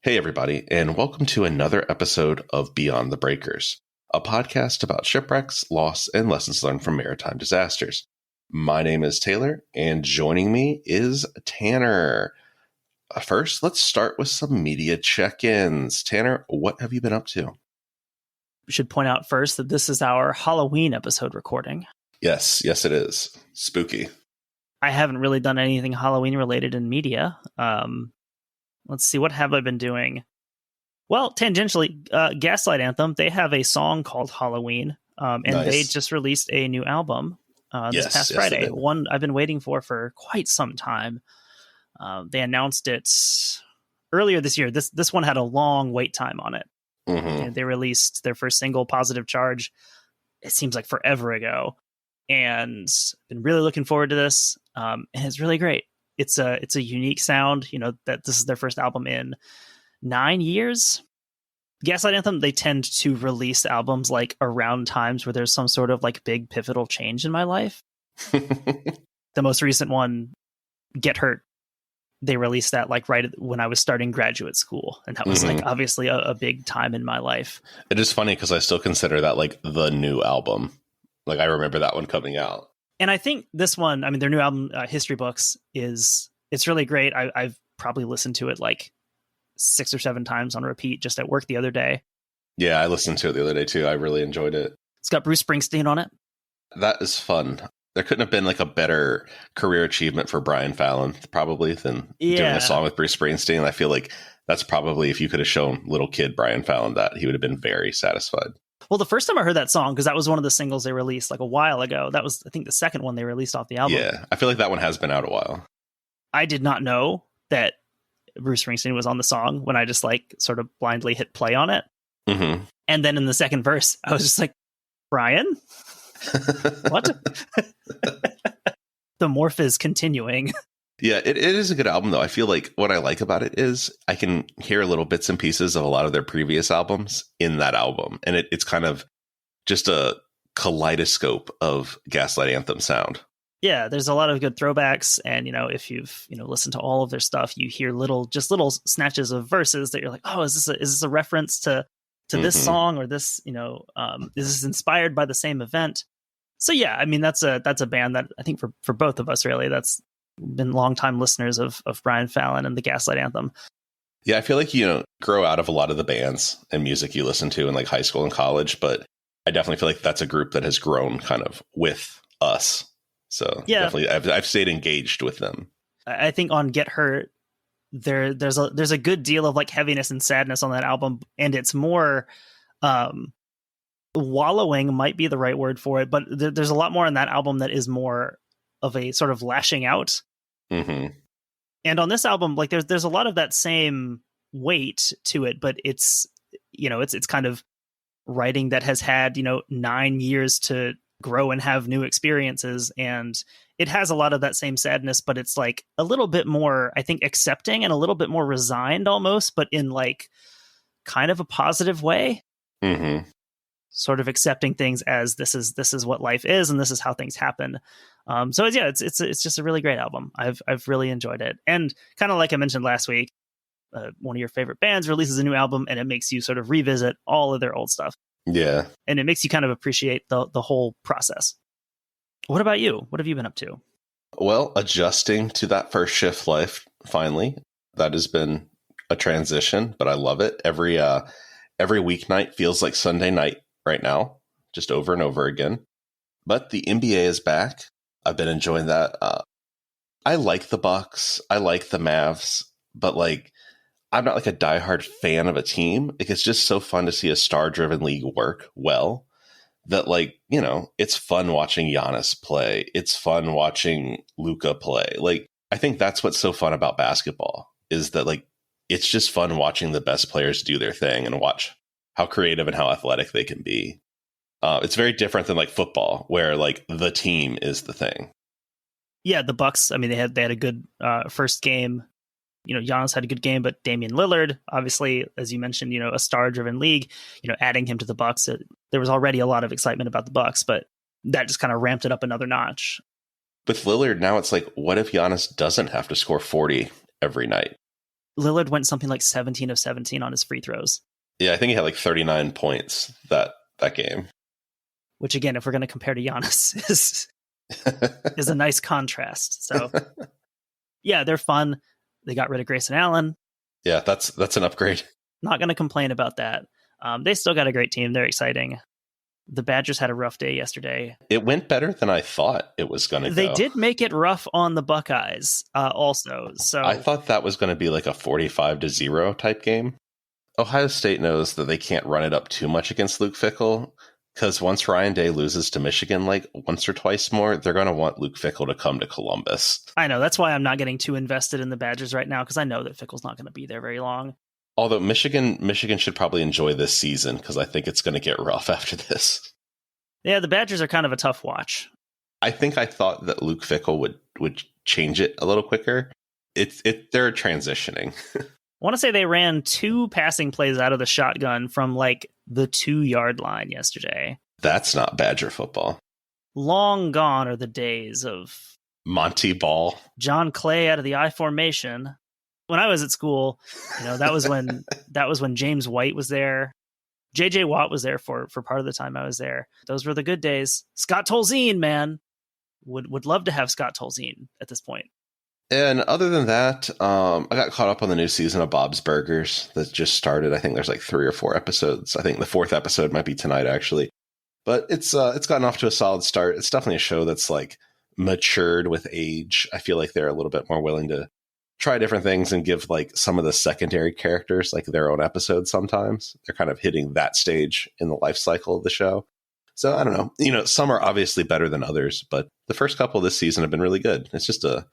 Hey, everybody, and welcome to another episode of Beyond the Breakers, a podcast about shipwrecks, loss, and lessons learned from maritime disasters. My name is Taylor, and joining me is Tanner. First, let's start with some media check-ins. Tanner, what have you been up to? We should point out first that this is our Halloween episode recording. Yes, it is. Spooky. I haven't really done anything Halloween related in media. Let's see, what have I been doing? Well, tangentially, Gaslight Anthem, they have a song called Halloween, and Nice. They just released a new album this past Friday. One I've been waiting for quite some time. They announced it earlier this year. This one had a long wait time on it. Mm-hmm. They released their first single, Positive Charge, it seems like forever ago. And been really looking forward to this. And it's really great. It's a unique sound, that this is their first album in 9 years. Gaslight Anthem, they tend to release albums like around times where there's some sort of like big pivotal change in my life. The most recent one, Get Hurt, they released that like right when I was starting graduate school. And that was like obviously a big time in my life. It is funny because I still consider that like the new album. Like I remember that one coming out. And I think this one, I mean, their new album, History Books, it's really great. I've probably listened to it like 6 or 7 times on repeat just at work the other day. Yeah, I listened to it the other day too. I really enjoyed it. It's got Bruce Springsteen on it. That is fun. There couldn't have been like a better career achievement for Brian Fallon probably than doing a song with Bruce Springsteen. I feel like that's probably, if you could have shown little kid Brian Fallon that, he would have been very satisfied. Well, the first time I heard that song, because that was one of the singles they released like a while ago. That was, I think, the second one they released off the album. Yeah, I feel like that one has been out a while. I did not know that Bruce Springsteen was on the song when I just like sort of blindly hit play on it. Mm-hmm. And then in the second verse, I was just like, Brian? What? The morph is continuing. Yeah, it is a good album, though. I feel like what I like about it is I can hear little bits and pieces of a lot of their previous albums in that album. And it's kind of just a kaleidoscope of Gaslight Anthem sound. Yeah, there's a lot of good throwbacks. And, if you've, listened to all of their stuff, you hear little snatches of verses that you're like, oh, is this a reference to this song or this, is this inspired by the same event? So, yeah, I mean, that's a band that I think for both of us, really, that's been longtime listeners of Brian Fallon and the Gaslight Anthem. Yeah, I feel like you grow out of a lot of the bands and music you listen to in like high school and college, but I definitely feel like that's a group that has grown kind of with us. So yeah, definitely I've stayed engaged with them. I think on Get Hurt, there's a good deal of like heaviness and sadness on that album, and it's more wallowing might be the right word for it, but there's a lot more on that album that is more of a sort of lashing out. Mm-hmm. And on this album, like there's a lot of that same weight to it, but it's kind of writing that has had 9 years to grow and have new experiences, and it has a lot of that same sadness, but it's like a little bit more, I think, accepting and a little bit more resigned almost, but in like kind of a positive way. Mm-hmm. Sort of accepting things as this is what life is, and this is how things happen. So it's just a really great album. I've really enjoyed it, and kind of like I mentioned last week, one of your favorite bands releases a new album, and it makes you sort of revisit all of their old stuff. Yeah, and it makes you kind of appreciate the whole process. What about you? What have you been up to? Well, adjusting to that first shift life. Finally, that has been a transition, but I love it. Every weeknight feels like Sunday night right now, just over and over again. But the NBA is back. I've been enjoying that. I like the Bucks. I like the Mavs, but like I'm not like a diehard fan of a team. Like it's just so fun to see a star-driven league work well. That like it's fun watching Giannis play. It's fun watching Luka play. Like I think that's what's so fun about basketball is that like it's just fun watching the best players do their thing and watch how creative and how athletic they can be. It's very different than like football, where like the team is the thing. Yeah, the Bucks. I mean, they had a good first game. Giannis had a good game, but Damian Lillard, obviously, as you mentioned, a star-driven league. Adding him to the Bucks, there was already a lot of excitement about the Bucks, but that just kind of ramped it up another notch. With Lillard, now it's like, what if Giannis doesn't have to score 40 every night? Lillard went something like 17 of 17 on his free throws. Yeah, I think he had like 39 points that game. Which, again, if we're going to compare to Giannis, is a nice contrast. So, yeah, they're fun. They got rid of Grayson Allen. Yeah, that's an upgrade. Not going to complain about that. They still got a great team. They're exciting. The Badgers had a rough day yesterday. It went better than I thought it was going to go. They did make it rough on the Buckeyes also. So I thought that was going to be like a 45-0 type game. Ohio State knows that they can't run it up too much against Luke Fickell, because once Ryan Day loses to Michigan like once or twice more, they're going to want Luke Fickell to come to Columbus. I know. That's why I'm not getting too invested in the Badgers right now, because I know that Fickell's not going to be there very long. Although Michigan should probably enjoy this season, because I think it's going to get rough after this. Yeah, the Badgers are kind of a tough watch. I thought that Luke Fickell would change it a little quicker. They're transitioning. I want to say they ran 2 passing plays out of the shotgun from like the 2-yard line yesterday. That's not Badger football. Long gone are the days of Monty Ball, John Clay out of the I formation. When I was at school, that was when James White was there. JJ Watt was there for part of the time I was there. Those were the good days. Scott Tolzien, man. Would love to have Scott Tolzien at this point. And other than that, I got caught up on the new season of Bob's Burgers that just started. I think there's like 3 or 4 episodes. I think the 4th episode might be tonight, actually. But it's gotten off to a solid start. It's definitely a show that's like matured with age. I feel like they're a little bit more willing to try different things and give like some of the secondary characters like their own episodes sometimes. They're kind of hitting that stage in the life cycle of the show. So I don't know. Some are obviously better than others, but the first couple this season have been really good. It's just a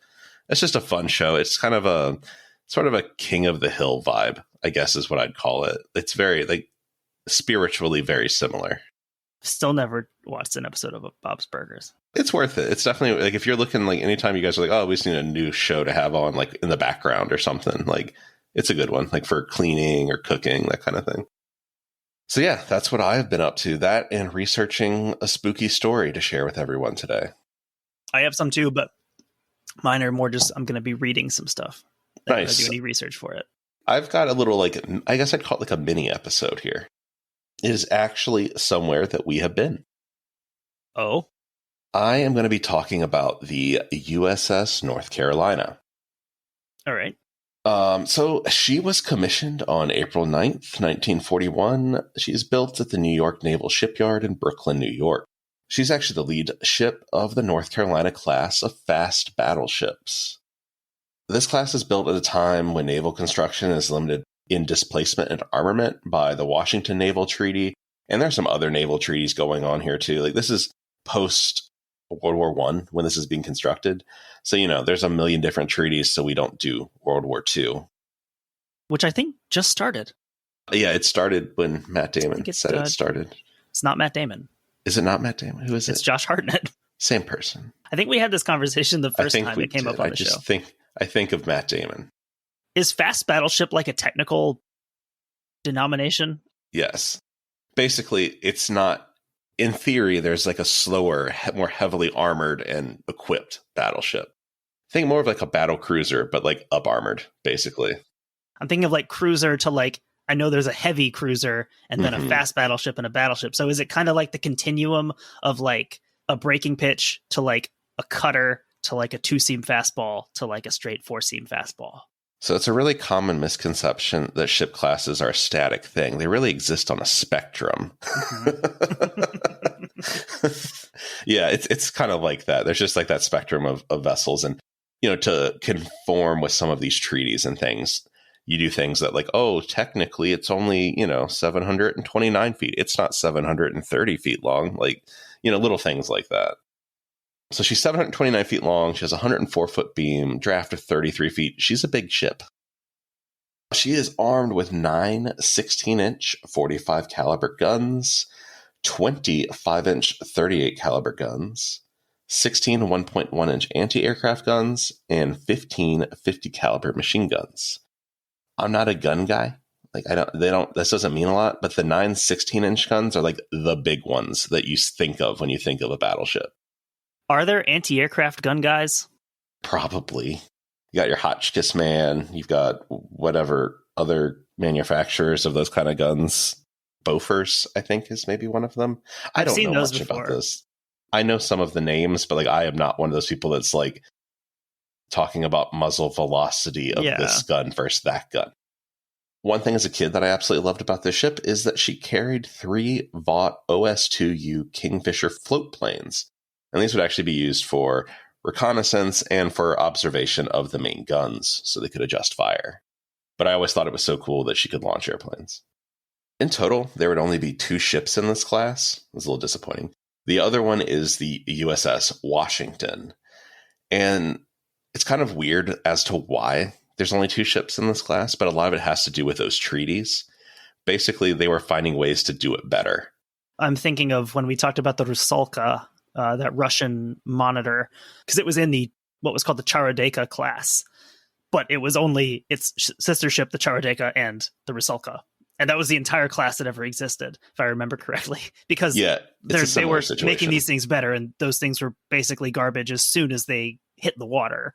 fun show. It's kind of a sort of a King of the Hill vibe, I guess is what I'd call it. It's very like spiritually very similar. Still never watched an episode of Bob's Burgers. It's worth it. It's definitely like if you're looking like anytime you guys are like, oh, we just need a new show to have on like in the background or something, like it's a good one, like for cleaning or cooking, that kind of thing. So yeah, that's what I've been up to. That and researching a spooky story to share with everyone today. I have some too, but mine are more just I'm going to be reading some stuff. I'm not going to do any research for it. I've got a little like, I guess I'd call it like a mini episode here. It is actually somewhere that we have been. Oh? I am going to be talking about the USS North Carolina. All right. So she was commissioned on April 9th, 1941. She's built at the New York Naval Shipyard in Brooklyn, New York. She's actually the lead ship of the North Carolina class of fast battleships. This class is built at a time when naval construction is limited in displacement and armament by the Washington Naval Treaty. And there's some other naval treaties going on here too. Like this is post World War I when this is being constructed. So, there's a million different treaties. So we don't do World War II. Which I think just started. Yeah, it started when Matt Damon said it started. It's not Matt Damon. Is it not Matt Damon? Who is it? It's Josh Hartnett. Same person. I think we had this conversation the first time it came up on the show. I think of Matt Damon. Is fast battleship like a technical denomination? Yes. Basically, it's not. In theory, there's like a slower, more heavily armored and equipped battleship. Think more of like a battle cruiser, but like up armored, basically. I'm thinking of like cruiser to like, I know there's a heavy cruiser and then a fast battleship and a battleship. So is it kind of like the continuum of like a breaking pitch to like a cutter to like a 2-seam fastball to like a straight 4-seam fastball? So it's a really common misconception that ship classes are a static thing. They really exist on a spectrum. Yeah, it's kind of like that. There's just like that spectrum of vessels. And, to conform with some of these treaties and things, you do things that like, oh, technically it's only, 729 feet. It's not 730 feet long. Like, little things like that. So she's 729 feet long. She has a 104-foot beam, draft of 33 feet. She's a big ship. She is armed with 9 16-inch 45 caliber guns, 20 5-inch 38 caliber guns, 16 1.1-inch anti-aircraft guns, and 15 50 caliber machine guns. I'm not a gun guy. Like this doesn't mean a lot, but the 9 16-inch guns are like the big ones that you think of when you think of a battleship. Are there anti-aircraft gun guys? Probably. You got your Hotchkiss Man. You've got whatever other manufacturers of those kind of guns. Bofors, I think, is maybe one of them. I don't know much about this. I know some of the names, but like I am not one of those people that's like talking about muzzle velocity of this gun versus that gun. One thing as a kid that I absolutely loved about this ship is that she carried 3 Vought OS-2U Kingfisher float planes. And these would actually be used for reconnaissance and for observation of the main guns so they could adjust fire. But I always thought it was so cool that she could launch airplanes. In total, there would only be 2 ships in this class. It was a little disappointing. The other one is the USS Washington. And it's kind of weird as to why there's only 2 ships in this class, but a lot of it has to do with those treaties. Basically, they were finding ways to do it better. I'm thinking of when we talked about the Rusalka, that Russian monitor, because it was in the what was called the Charodeka class, but it was only its sister ship, the Charodeka, and the Rusalka. And that was the entire class that ever existed, if I remember correctly, because they were making these things better, and those things were basically garbage as soon as they hit the water.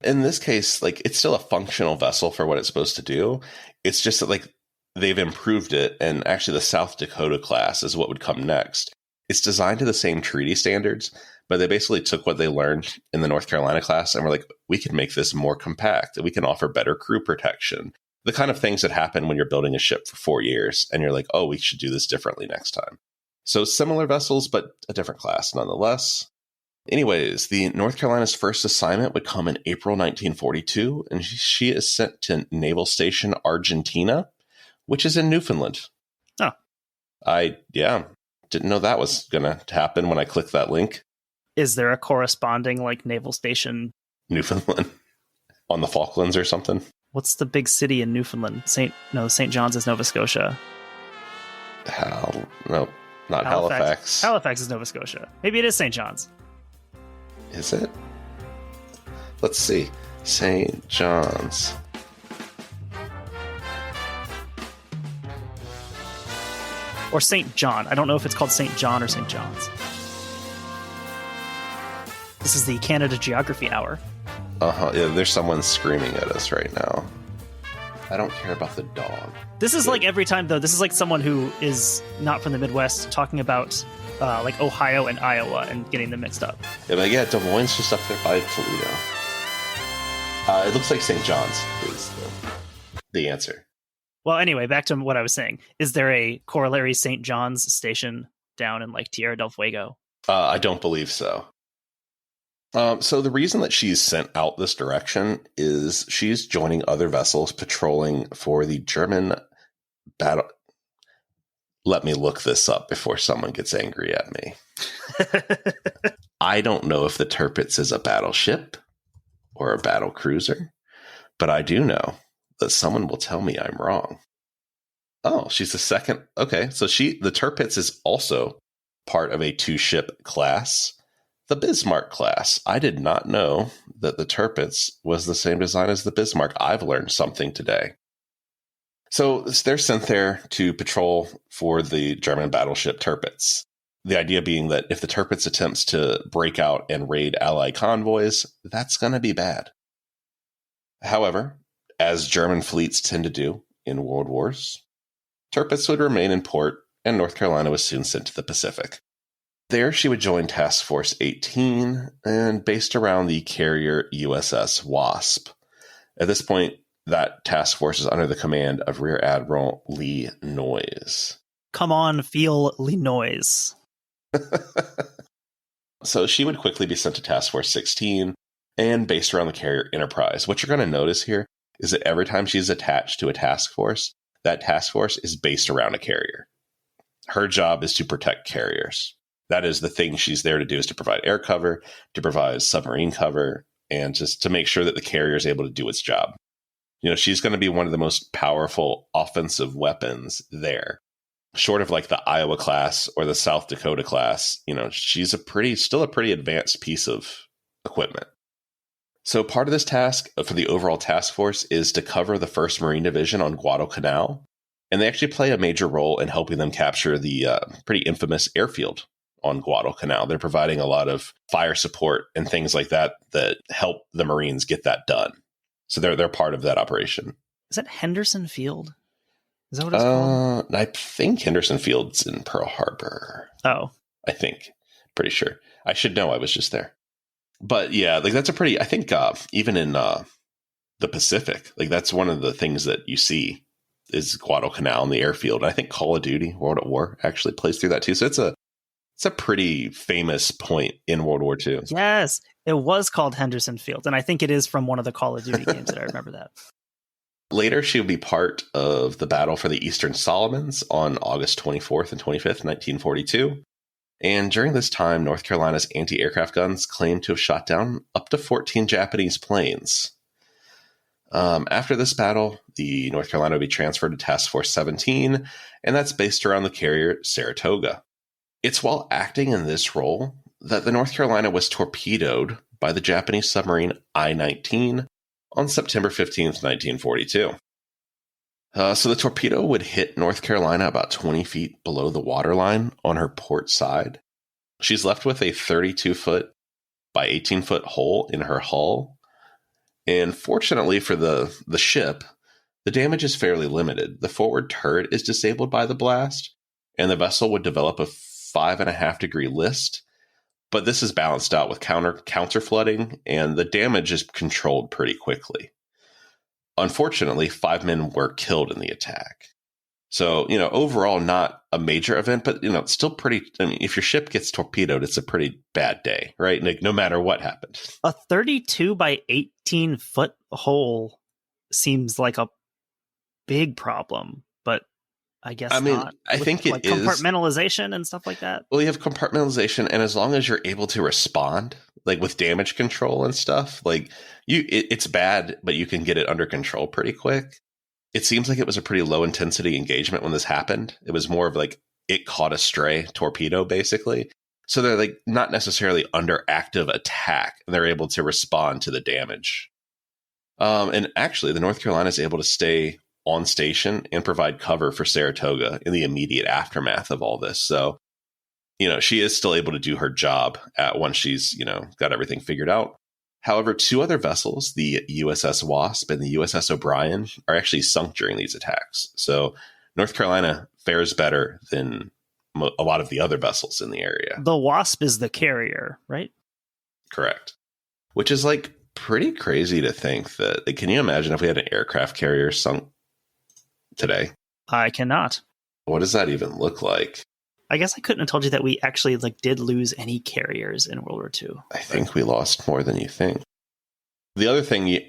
In this case, like, it's still a functional vessel for what it's supposed to do. It's just that, like, they've improved it, and actually the South Dakota class is what would come next. It's designed to the same treaty standards, but they basically took what they learned in the North Carolina class and were like, we can make this more compact. We can offer better crew protection. The kind of things that happen when you're building a ship for 4 years and you're like, oh, we should do this differently next time. So similar vessels, but a different class nonetheless. Anyways, the North Carolina's first assignment would come in April 1942, and she is sent to Naval Station Argentina, which is in Newfoundland. Oh. Didn't know that was going to happen when I clicked that link. Is there a corresponding, like, naval station? Newfoundland? On the Falklands or something? What's the big city in Newfoundland? St. John's is Nova Scotia. No, not Halifax. Halifax is Nova Scotia. Maybe it is St. John's. Is it? Let's see. St. John's. Or St. John. I don't know if it's called St. John or St. John's. This is the Canada Geography Hour. Yeah, there's someone screaming at us right now. I don't care about the dog. This is like every time, though. This is like someone who is not from the Midwest talking about like Ohio and Iowa and getting them mixed up. Yeah, but Des Moines just up there by Toledo. It looks like St. John's is the answer. Well, anyway, back to what I was saying. Is there a corollary St. John's station down in like Tierra del Fuego? I don't believe so. So the reason that she's sent out this direction is she's joining other vessels patrolling for the German battle. Let me look this up before someone gets angry at me. I don't know if the Tirpitz is a battleship or a battle cruiser, but I do know that someone will tell me I'm wrong. Oh, she's the second. Okay, so the Tirpitz is also part of a 2-ship class. The Bismarck class. I did not know that the Tirpitz was the same design as the Bismarck. I've learned something today. So they're sent there to patrol for the German battleship Tirpitz. The idea being that if the Tirpitz attempts to break out and raid Allied convoys, that's going to be bad. However, as German fleets tend to do in world wars, Tirpitz would remain in port, and North Carolina was soon sent to the Pacific. There, she would join Task Force 18 and based around the carrier USS Wasp. At this point, that task force is under the command of Rear Admiral Lee Noyes. Come on, feel Lee Noyes. So she would quickly be sent to Task Force 16 and based around the carrier Enterprise. What you're going to notice here is that every time she's attached to a task force, that task force is based around a carrier. Her job is to protect carriers. That is the thing she's there to do, is to provide air cover, to provide submarine cover, and just to make sure that the carrier is able to do its job. You know, she's going to be one of the most powerful offensive weapons there. Short of like the Iowa class or the South Dakota class, you know, she's still a pretty advanced piece of equipment. So part of this task for the overall task force is to cover the 1st Marine Division on Guadalcanal. And they actually play a major role in helping them capture the pretty infamous airfield on Guadalcanal. They're providing a lot of fire support and things like that that help the Marines get that done. So they're part of that operation. Is that Henderson Field? Is that what it's called? I think Henderson Field's in Pearl Harbor. Oh. I think. Pretty sure. I should know. I was just there. But yeah, like that's a pretty, I think even in the Pacific, like that's one of the things that you see is Guadalcanal and the airfield. And I think Call of Duty, World at War actually plays through that too. So it's a pretty famous point in World War II. Yes, it was called Henderson Field. And I think it is from one of the Call of Duty games that I remember that. Later, she would be part of the battle for the Eastern Solomons on August 24th and 25th, 1942. And during this time, North Carolina's anti-aircraft guns claimed to have shot down up to 14 Japanese planes. After this battle, the North Carolina would be transferred to Task Force 17, and that's based around the carrier Saratoga. It's while acting in this role that the North Carolina was torpedoed by the Japanese submarine I-19 on September 15th, 1942. So the torpedo would hit North Carolina about 20 feet below the waterline on her port side. She's left with a 32-foot by 18-foot hole in her hull. And fortunately for the ship, the damage is fairly limited. The forward turret is disabled by the blast, and the vessel would develop a 5.5-degree list. But this is balanced out with counter flooding, and the damage is controlled pretty quickly. Unfortunately, 5 men were killed in the attack. So, overall, not a major event, but, it's still pretty, if your ship gets torpedoed, it's a pretty bad day, right? Like, no matter what happened. A 32 by 18 foot hole seems like a big problem, but I guess not. I think it is compartmentalization and stuff like that. Well, you have compartmentalization, and as long as you're able to respond, like with damage control and stuff, like it's bad, but you can get it under control pretty quick. It seems like it was a pretty low intensity engagement when this happened. It was more of like it caught a stray torpedo, basically. So they're like not necessarily under active attack. They're able to respond to the damage. And actually, the North Carolina is able to stay on station and provide cover for Saratoga in the immediate aftermath of all this. So, she is still able to do her job once she's, got everything figured out. However, 2 other vessels, the USS Wasp and the USS O'Brien, are actually sunk during these attacks. So North Carolina fares better than a lot of the other vessels in the area. The Wasp is the carrier, right? Correct. Which is like pretty crazy to think that. Can you imagine if we had an aircraft carrier sunk today? I cannot. What does that even look like? I guess I couldn't have told you that we actually did lose any carriers in World War II. I think we lost more than you think. The other thing you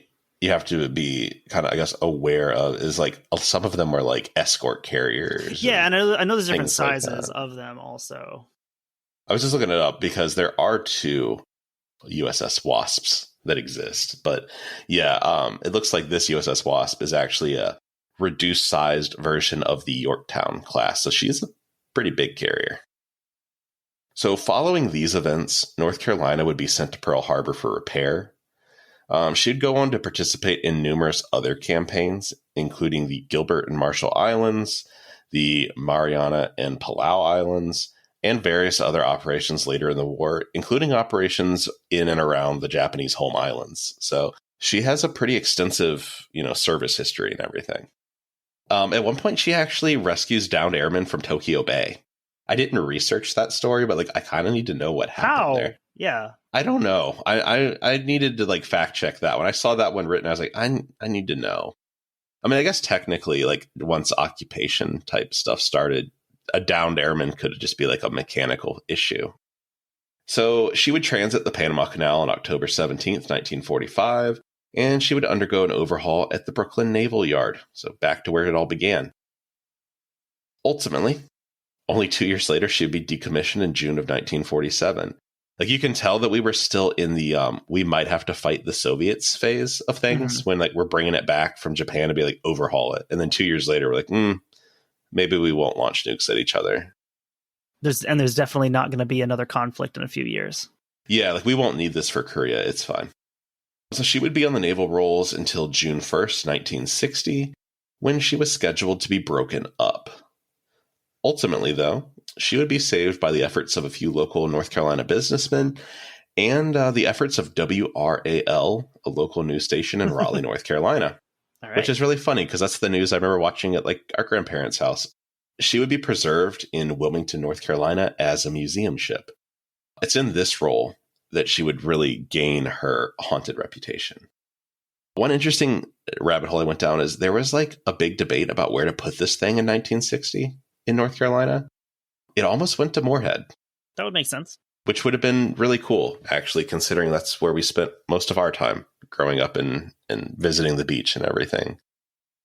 have to be kind of, I guess, aware of is some of them were like escort carriers. Yeah, I know there's different sizes of them also. I was just looking it up because there are 2 USS Wasps that exist. But yeah, it looks like this USS Wasp is actually a reduced sized version of the Yorktown class. So she's a pretty big carrier. So following these events, North Carolina would be sent to Pearl Harbor for repair. She'd go on to participate in numerous other campaigns, including the Gilbert and Marshall Islands, the Mariana and Palau Islands, and various other operations later in the war, including operations in and around the Japanese home islands. So she has a pretty extensive, service history and everything. At one point, she actually rescues downed airmen from Tokyo Bay. I didn't research that story, but I kind of need to know what happened there. Yeah. I don't know. I needed to fact check that. When I saw that one written, I was like, I need to know. I guess technically, once occupation type stuff started, a downed airman could just be a mechanical issue. So she would transit the Panama Canal on October 17th, 1945, and she would undergo an overhaul at the Brooklyn Naval Yard. So back to where it all began. Ultimately, only 2 years later, she would be decommissioned in June of 1947. You can tell that we were still in the we might have to fight the Soviets phase of things when we're bringing it back from Japan to be overhaul it. And then 2 years later, we're maybe we won't launch nukes at each other. There's definitely not going to be another conflict in a few years. Yeah, we won't need this for Korea. It's fine. So she would be on the naval rolls until June 1st, 1960, when she was scheduled to be broken up. Ultimately, though, she would be saved by the efforts of a few local North Carolina businessmen and the efforts of WRAL, a local news station in Raleigh, North Carolina, All right. which is really funny because that's the news I remember watching at like our grandparents' house. She would be preserved in Wilmington, North Carolina as a museum ship. It's in this role that she would really gain her haunted reputation. One interesting rabbit hole I went down is there was like a big debate about where to put this thing in 1960 in North Carolina. It almost went to Moorhead. That would make sense. Which would have been really cool, actually, considering that's where we spent most of our time growing up and visiting the beach and everything.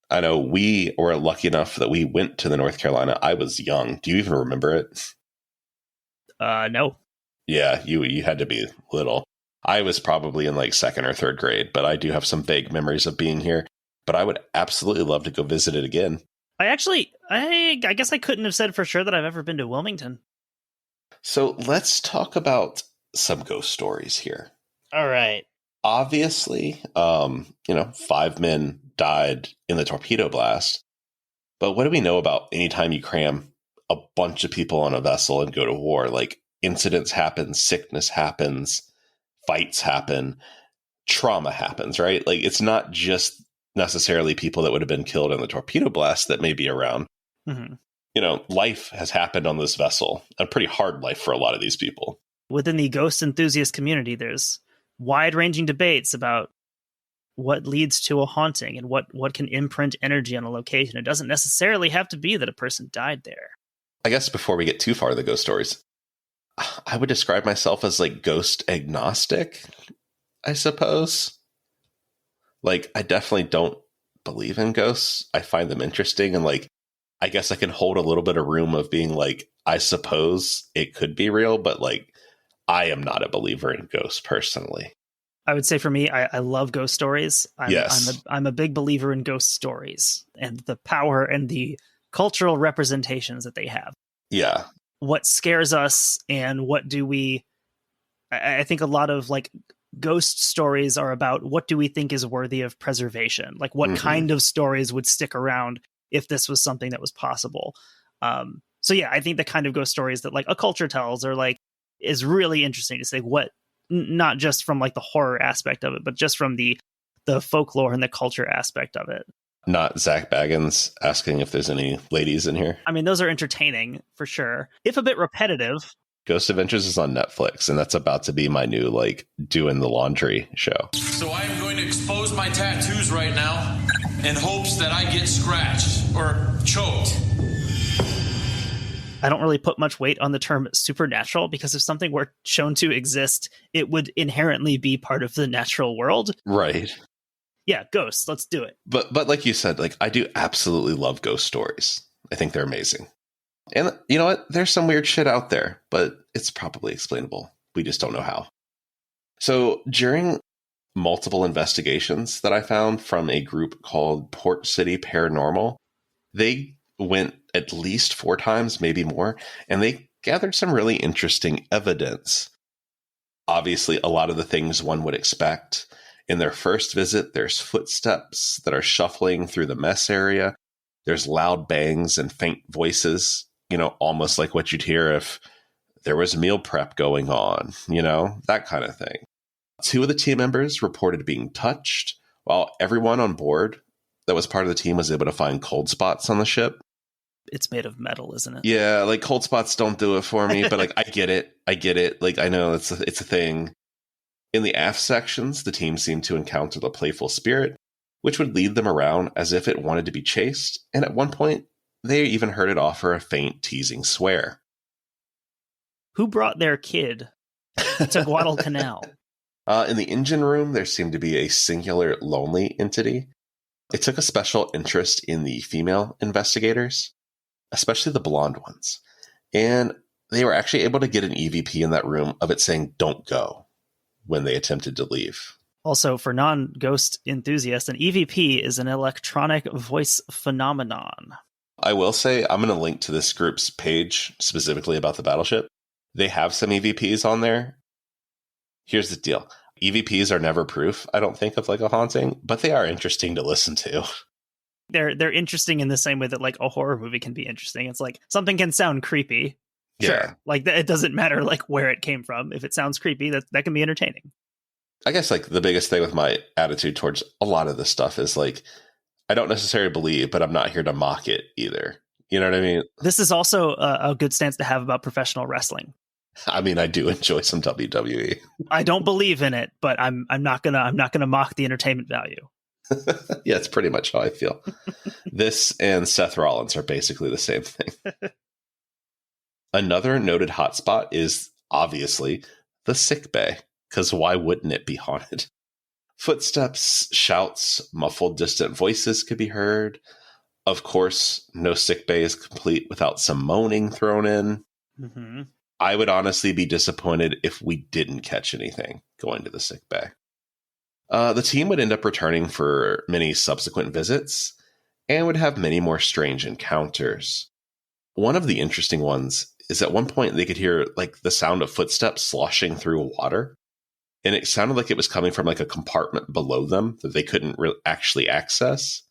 I know we were lucky enough that we went to the North Carolina. I was young. Do you even remember it? No. Yeah, you had to be little. I was probably in like second or third grade, but I do have some vague memories of being here. But I would absolutely love to go visit it again. I guess I couldn't have said for sure that I've ever been to Wilmington. So let's talk about some ghost stories here. All right. Obviously, 5 men died in the torpedo blast. But what do we know about anytime you cram a bunch of people on a vessel and go to war? Like, incidents happen, sickness happens, fights happen, trauma happens, right? Like, it's not just necessarily people that would have been killed in the torpedo blast that may be around. Mm-hmm. Life has happened on this vessel, a pretty hard life for a lot of these people. Within the ghost enthusiast community, there's wide-ranging debates about what leads to a haunting and what can imprint energy on a location. It doesn't necessarily have to be that a person died there. I guess before we get too far to the ghost stories, I would describe myself as like ghost agnostic, I suppose. Like, I definitely don't believe in ghosts. I find them interesting, and like, I guess I can hold a little bit of room of being like, I suppose it could be real, but like, I am not a believer in ghosts personally. I would say for me, I love ghost stories. I'm a big believer in ghost stories and the power and the cultural representations that they have. Yeah. What scares us and what do we... I think a lot of like ghost stories are about what do we think is worthy of preservation? Like what kind of stories would stick around if this was something that was possible? So yeah, I think the kind of ghost stories that like a culture tells or like is really interesting to say what, not just from like the horror aspect of it, but just from the folklore and the culture aspect of it. Not Zach Baggins asking if there's any ladies in here. I mean, those are entertaining for sure. If a bit repetitive. Ghost Adventures is on Netflix, and that's about to be my new like doing the laundry show. So I am going to expose my tattoos right now in hopes that I get scratched or choked. I don't really put much weight on the term supernatural because if something were shown to exist, it would inherently be part of the natural world. Right. Yeah, ghosts, let's do it. But like you said, like I do absolutely love ghost stories. I think they're amazing. And you know what? There's some weird shit out there, but it's probably explainable. We just don't know how. So during multiple investigations that I found from a group called Port City Paranormal, they went at least 4 times, maybe more, and they gathered some really interesting evidence. Obviously, a lot of the things one would expect. In their first visit, there's footsteps that are shuffling through the mess area. There's loud bangs and faint voices, almost like what you'd hear if there was meal prep going on, that kind of thing. 2 of the team members reported being touched, while everyone on board that was part of the team was able to find cold spots on the ship. It's made of metal, isn't it? Yeah, like cold spots don't do it for me, but like I get it. Like I know it's a thing. In the aft sections, the team seemed to encounter the playful spirit, which would lead them around as if it wanted to be chased, and at one point, they even heard it offer a faint, teasing swear. Who brought their kid to Guadalcanal? In the engine room, there seemed to be a singular, lonely entity. It took a special interest in the female investigators, especially the blonde ones, and they were actually able to get an EVP in that room of it saying, "Don't go," when they attempted to leave. Also, for non-ghost enthusiasts, an EVP is an electronic voice phenomenon. I will say, I'm going to link to this group's page specifically about the battleship. They have some EVPs on there. Here's the deal. EVPs are never proof, I don't think, of like a haunting, but they are interesting to listen to. They're interesting in the same way that like a horror movie can be interesting. It's like something can sound creepy. Sure. Yeah. Like it doesn't matter like where it came from. If it sounds creepy, that can be entertaining. I guess like the biggest thing with my attitude towards a lot of this stuff is like, I don't necessarily believe, but I'm not here to mock it either. You know what I mean? This is also a good stance to have about professional wrestling. I mean, I do enjoy some WWE. I don't believe in it, but I'm not gonna mock the entertainment value. Yeah, it's pretty much how I feel. This and Seth Rollins are basically the same thing. Another noted hotspot is obviously the sick bay, because why wouldn't it be haunted? Footsteps, shouts, muffled distant voices could be heard. Of course, no sick bay is complete without some moaning thrown in. Mm-hmm. I would honestly be disappointed if we didn't catch anything going to the sick bay. The team would end up returning for many subsequent visits and would have many more strange encounters. One of the interesting ones is at one point they could hear like the sound of footsteps sloshing through water. And it sounded like it was coming from like a compartment below them that they couldn't actually access.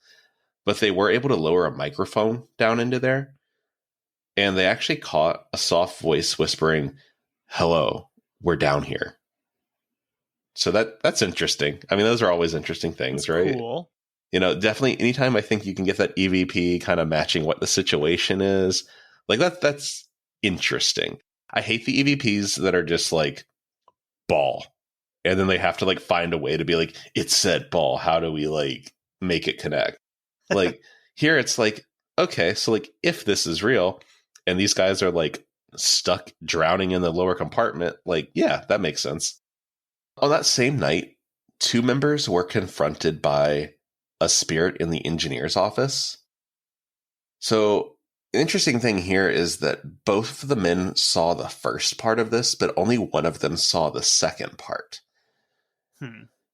But they were able to lower a microphone down into there. And they actually caught a soft voice whispering, "Hello, we're down here." So that's interesting. I mean, those are always interesting things, That's right? cool. You know, definitely anytime I think you can get that EVP kind of matching what the situation is, like that's interesting. I hate the EVPs that are just like ball. And then they have to like find a way to be like, it said ball. How do we like make it connect? Like here it's like, okay, so like if this is real and these guys are like stuck drowning in the lower compartment, like, yeah, that makes sense. On that same night, 2 members were confronted by a spirit in the engineer's office. So the interesting thing here is that both of the men saw the first part of this, but only one of them saw the second part.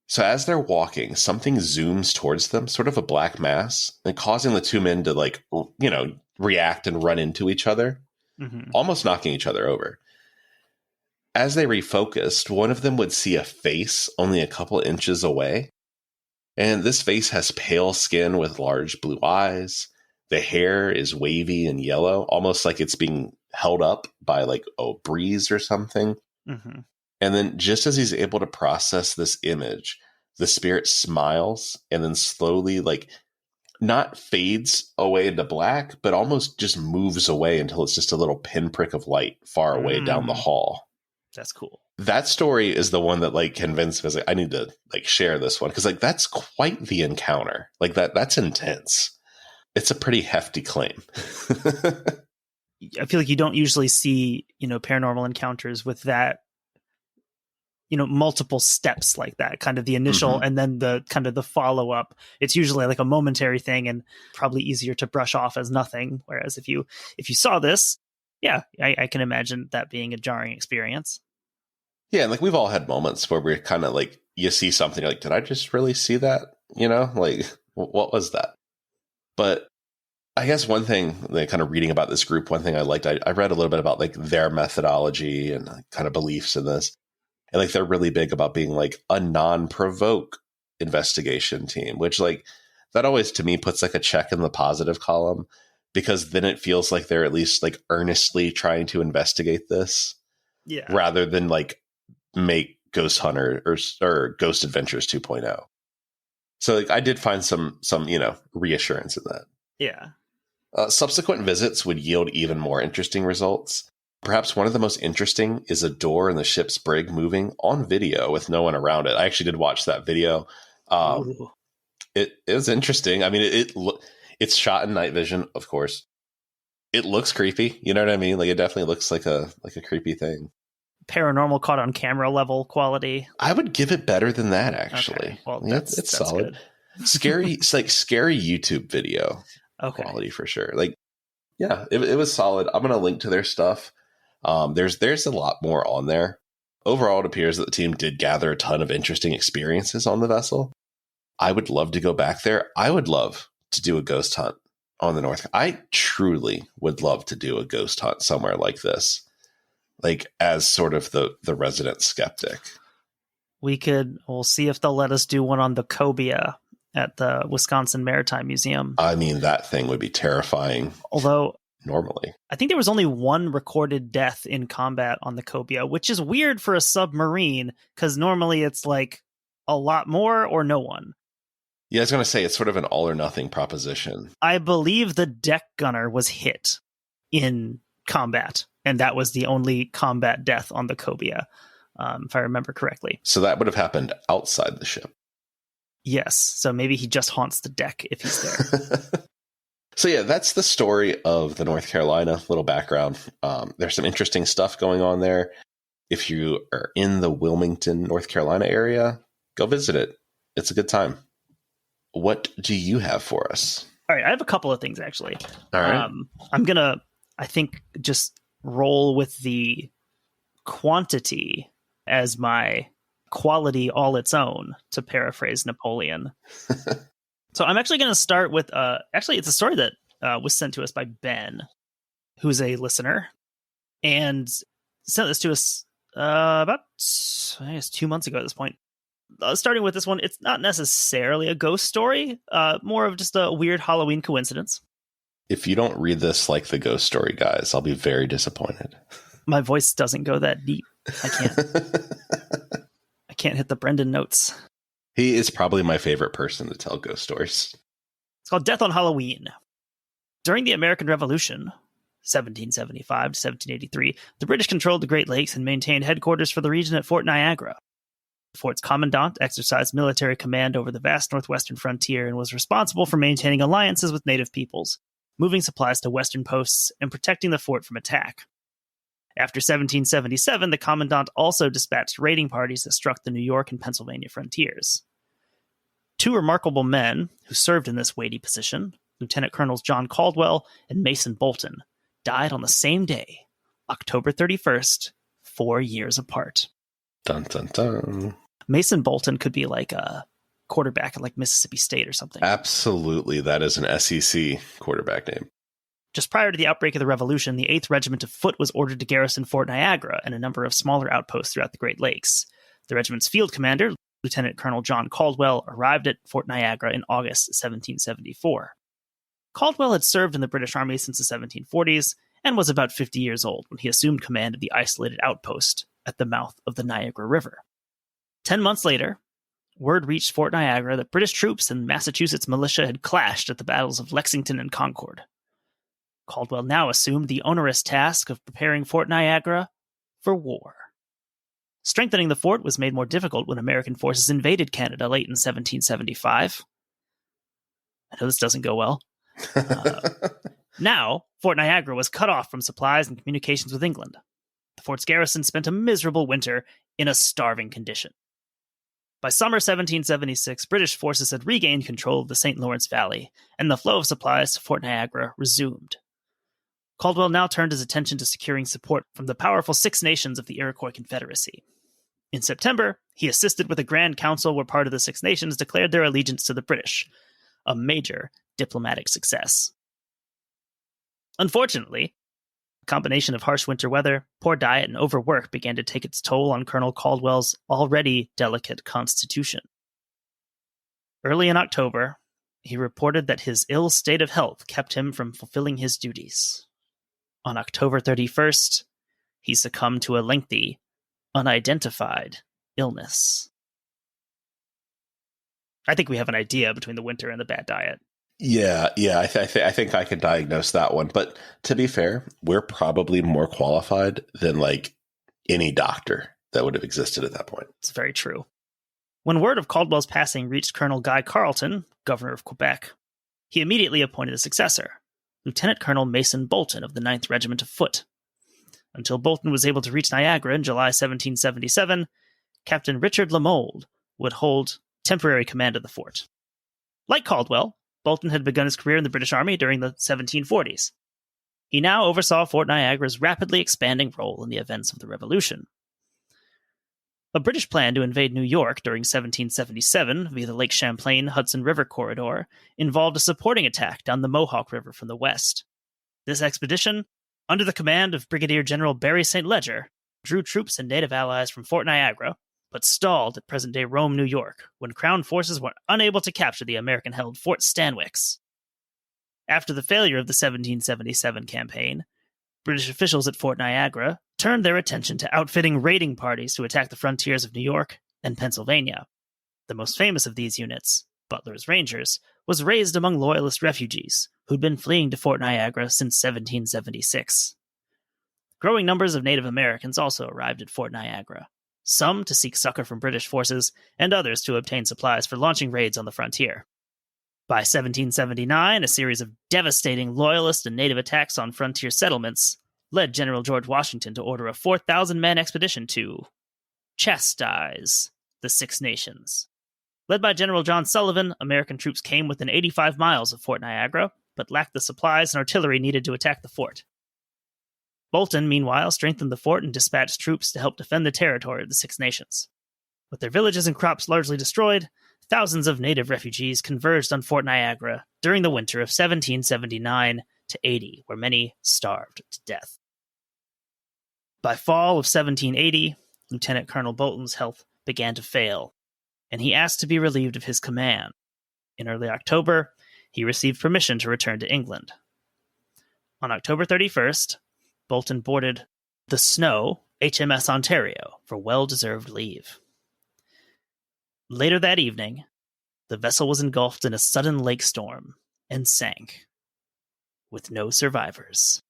So as they're walking, something zooms towards them, sort of a black mass, and causing the 2 men to like, you know, react and run into each other, almost knocking each other over. As they refocused, one of them would see a face only a couple inches away. And this face has pale skin with large blue eyes. The hair is wavy and yellow, almost like it's being held up by like a breeze or something. Mm-hmm. And then just as he's able to process this image, the spirit smiles and then slowly like not fades away into black, but almost just moves away until it's just a little pinprick of light far away down the hall. That's cool. That story is the one that like convinced me. I was like, I need to like share this one because like that's quite the encounter. Like that's intense. It's a pretty hefty claim. I feel like you don't usually see, you know, paranormal encounters with that, you know, multiple steps like that, kind of the initial and then the kind of the follow up. It's usually like a momentary thing and probably easier to brush off as nothing. Whereas if you saw this, yeah, I can imagine that being a jarring experience. Yeah, and like we've all had moments where we're kind of like, you see something like, did I just really see that? You know, like what was that? But I guess one thing, like kind of reading about this group, one thing I liked, I read a little bit about like their methodology and kind of beliefs in this. And like they're really big about being like a non-provoke investigation team, which like that always to me puts like a check in the positive column, because then it feels like they're at least like earnestly trying to investigate this. Yeah. Rather than like make Ghost Hunter or Ghost Adventures 2.0. So like I did find some, you know, reassurance in that. Yeah. Subsequent visits would yield even more interesting results. Perhaps one of the most interesting is a door in the ship's brig moving on video with no one around it. I actually did watch that video. It is interesting. I mean, it's shot in night vision, of course. It looks creepy. You know what I mean? Like it definitely looks like a creepy thing. Paranormal caught on camera level quality. I would give it better than that, actually. Okay. Well, it's solid. Good. Scary. It's like scary YouTube video quality for sure. Like, yeah, it was solid. I'm gonna link to their stuff. There's a lot more on there. Overall, it appears that the team did gather a ton of interesting experiences on the vessel. I would love to go back there. I would love to do a ghost hunt on the North. I truly would love to do a ghost hunt somewhere like this. Like as sort of the resident skeptic. We'll see if they'll let us do one on the cobia at the Wisconsin Maritime Museum. I mean, that thing would be terrifying. Although normally. I think there was only one recorded death in combat on the Cobia, which is weird for a submarine because normally it's like a lot more or no one. Yeah, I was going to say it's sort of an all or nothing proposition. I believe the deck gunner was hit in combat, and that was the only combat death on the Cobia, if I remember correctly. So that would have happened outside the ship. Yes, so maybe he just haunts the deck if he's there. So yeah, that's the story of the North Carolina. Little background. There's some interesting stuff going on there. If you are in the Wilmington, North Carolina area, go visit it. It's a good time. What do you have for us? All right, I have a couple of things, actually. All right. I'm going to, I think, just roll with the quantity as my quality all its own, to paraphrase Napoleon. So I'm actually going to start with, actually, it's a story that was sent to us by Ben, who's a listener, and sent this to us about, I guess, 2 months ago at this point. Starting with this one, it's not necessarily a ghost story, more of just a weird Halloween coincidence. If you don't read this like the ghost story, guys, I'll be very disappointed. My voice doesn't go that deep. I can't hit the Brendan notes. He is probably my favorite person to tell ghost stories. It's called Death on Halloween. During the American Revolution, 1775 to 1783, the British controlled the Great Lakes and maintained headquarters for the region at Fort Niagara. The fort's commandant exercised military command over the vast northwestern frontier and was responsible for maintaining alliances with native peoples, moving supplies to western posts, and protecting the fort from attack. After 1777, the commandant also dispatched raiding parties that struck the New York and Pennsylvania frontiers. Two remarkable men who served in this weighty position, Lieutenant Colonels John Caldwell and Mason Bolton, died on the same day, October 31st, 4 years apart. Dun, dun, dun. Mason Bolton could be like a quarterback at like Mississippi State or something. Absolutely. That is an SEC quarterback name. Just prior to the outbreak of the Revolution, the 8th Regiment of Foot was ordered to garrison Fort Niagara and a number of smaller outposts throughout the Great Lakes. The regiment's field commander, Lieutenant Colonel John Caldwell, arrived at Fort Niagara in August 1774. Caldwell had served in the British Army since the 1740s and was about 50 years old when he assumed command of the isolated outpost at the mouth of the Niagara River. 10 months later, word reached Fort Niagara that British troops and Massachusetts militia had clashed at the battles of Lexington and Concord. Caldwell now assumed the onerous task of preparing Fort Niagara for war. Strengthening the fort was made more difficult when American forces invaded Canada late in 1775. I know this doesn't go well. Now, Fort Niagara was cut off from supplies and communications with England. The fort's garrison spent a miserable winter in a starving condition. By summer 1776, British forces had regained control of the St. Lawrence Valley, and the flow of supplies to Fort Niagara resumed. Caldwell now turned his attention to securing support from the powerful Six Nations of the Iroquois Confederacy. In September, he assisted with a Grand Council where part of the Six Nations declared their allegiance to the British, a major diplomatic success. Unfortunately, a combination of harsh winter weather, poor diet, and overwork began to take its toll on Colonel Caldwell's already delicate constitution. Early in October, he reported that his ill state of health kept him from fulfilling his duties. On October 31st, he succumbed to a lengthy, unidentified illness. I think we have an idea between the winter and the bad diet. Yeah. I think I can diagnose that one. But to be fair, we're probably more qualified than like any doctor that would have existed at that point. It's very true. When word of Caldwell's passing reached Colonel Guy Carleton, governor of Quebec, he immediately appointed a successor, Lieutenant Colonel Mason Bolton of the 9th Regiment of Foot. Until Bolton was able to reach Niagara in July 1777, Captain Richard Lamold would hold temporary command of the fort. Like Caldwell, Bolton had begun his career in the British Army during the 1740s. He now oversaw Fort Niagara's rapidly expanding role in the events of the Revolution. A British plan to invade New York during 1777 via the Lake Champlain-Hudson River corridor involved a supporting attack down the Mohawk River from the west. This expedition, under the command of Brigadier General Barry St. Leger, drew troops and native allies from Fort Niagara, but stalled at present-day Rome, New York, when Crown forces were unable to capture the American-held Fort Stanwix. After the failure of the 1777 campaign, British officials at Fort Niagara turned their attention to outfitting raiding parties to attack the frontiers of New York and Pennsylvania. The most famous of these units, Butler's Rangers, was raised among Loyalist refugees who'd been fleeing to Fort Niagara since 1776. Growing numbers of Native Americans also arrived at Fort Niagara, some to seek succor from British forces, and others to obtain supplies for launching raids on the frontier. By 1779, a series of devastating Loyalist and Native attacks on frontier settlements led General George Washington to order a 4,000-man expedition to chastise the Six Nations. Led by General John Sullivan, American troops came within 85 miles of Fort Niagara, but lacked the supplies and artillery needed to attack the fort. Bolton, meanwhile, strengthened the fort and dispatched troops to help defend the territory of the Six Nations. With their villages and crops largely destroyed, thousands of native refugees converged on Fort Niagara during the winter of 1779 to 80, where many starved to death. By fall of 1780, Lieutenant Colonel Bolton's health began to fail, and he asked to be relieved of his command. In early October, he received permission to return to England. On October 31st, Bolton boarded the Snow HMS Ontario for well-deserved leave. Later that evening, the vessel was engulfed in a sudden lake storm and sank, with no survivors.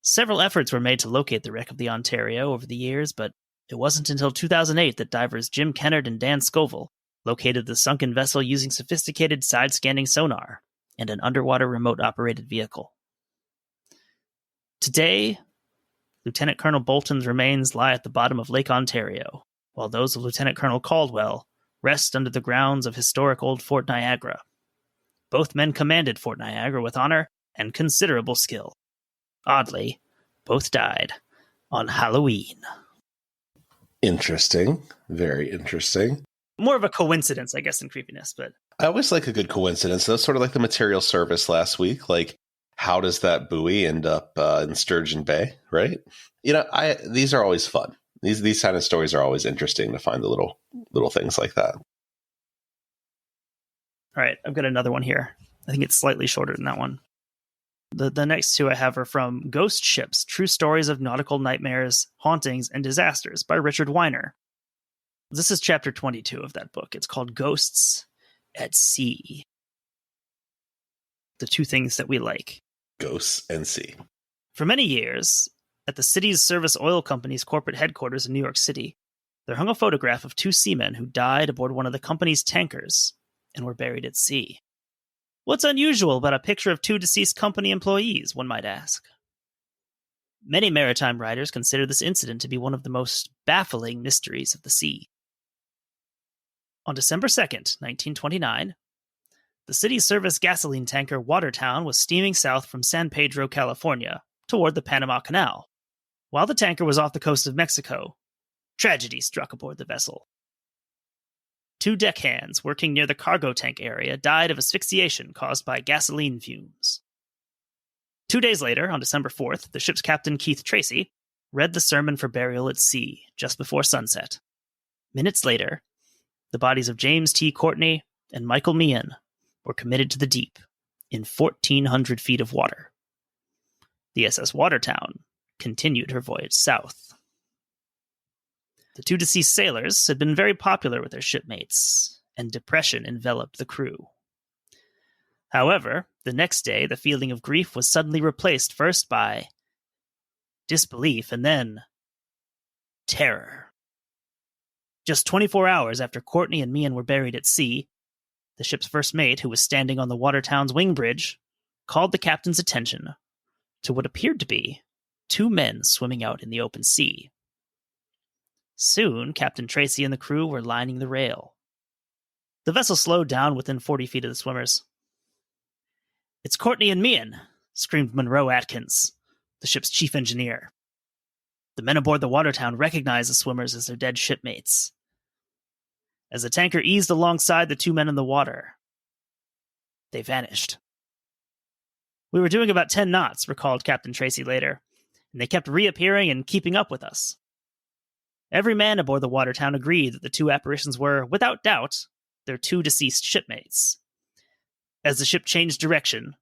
Several efforts were made to locate the wreck of the Ontario over the years, but it wasn't until 2008 that divers Jim Kennard and Dan Scoville located the sunken vessel using sophisticated side-scanning sonar and an underwater remote-operated vehicle. Today, Lieutenant Colonel Bolton's remains lie at the bottom of Lake Ontario, while those of Lieutenant Colonel Caldwell rest under the grounds of historic old Fort Niagara. Both men commanded Fort Niagara with honor and considerable skill. Oddly, both died on Halloween. Interesting. Very interesting. More of a coincidence, I guess, than creepiness, but I always like a good coincidence. That's sort of like the material service last week. Like, how does that buoy end up in Sturgeon Bay, right? These are always fun. These kind of stories are always interesting to find the little things like that. All right, I've got another one here. I think it's slightly shorter than that one. The next two I have are from Ghost Ships, True Stories of Nautical Nightmares, Hauntings, and Disasters by Richard Weiner. This is chapter 22 of that book. It's called Ghosts at Sea. The two things that we like. Ghosts and sea. For many years, at the city's Service Oil Company's corporate headquarters in New York City, there hung a photograph of two seamen who died aboard one of the company's tankers and were buried at sea. What's unusual about a picture of two deceased company employees, one might ask? Many maritime writers consider this incident to be one of the most baffling mysteries of the sea. On December 2nd, 1929, the city's service gasoline tanker Watertown was steaming south from San Pedro, California, toward the Panama Canal. While the tanker was off the coast of Mexico, tragedy struck aboard the vessel. Two deckhands working near the cargo tank area died of asphyxiation caused by gasoline fumes. 2 days later, on December 4th, the ship's captain Keith Tracy read the sermon for burial at sea just before sunset. Minutes later, the bodies of James T. Courtney and Michael Meehan were committed to the deep in 1,400 feet of water. The SS Watertown continued her voyage south. The two deceased sailors had been very popular with their shipmates, and depression enveloped the crew. However, the next day, the feeling of grief was suddenly replaced first by disbelief and then terror. Just 24 hours after Courtney and Meehan were buried at sea, the ship's first mate, who was standing on the Watertown's wing bridge, called the captain's attention to what appeared to be two men swimming out in the open sea. Soon, Captain Tracy and the crew were lining the rail. The vessel slowed down within 40 feet of the swimmers. "It's Courtney and Meehan," screamed Monroe Atkins, the ship's chief engineer. The men aboard the Watertown recognized the swimmers as their dead shipmates. As the tanker eased alongside the two men in the water, they vanished. "We were doing about 10 knots, recalled Captain Tracy later, and they kept reappearing and keeping up with us. Every man aboard the Watertown agreed that the two apparitions were, without doubt, their two deceased shipmates. As the ship changed direction,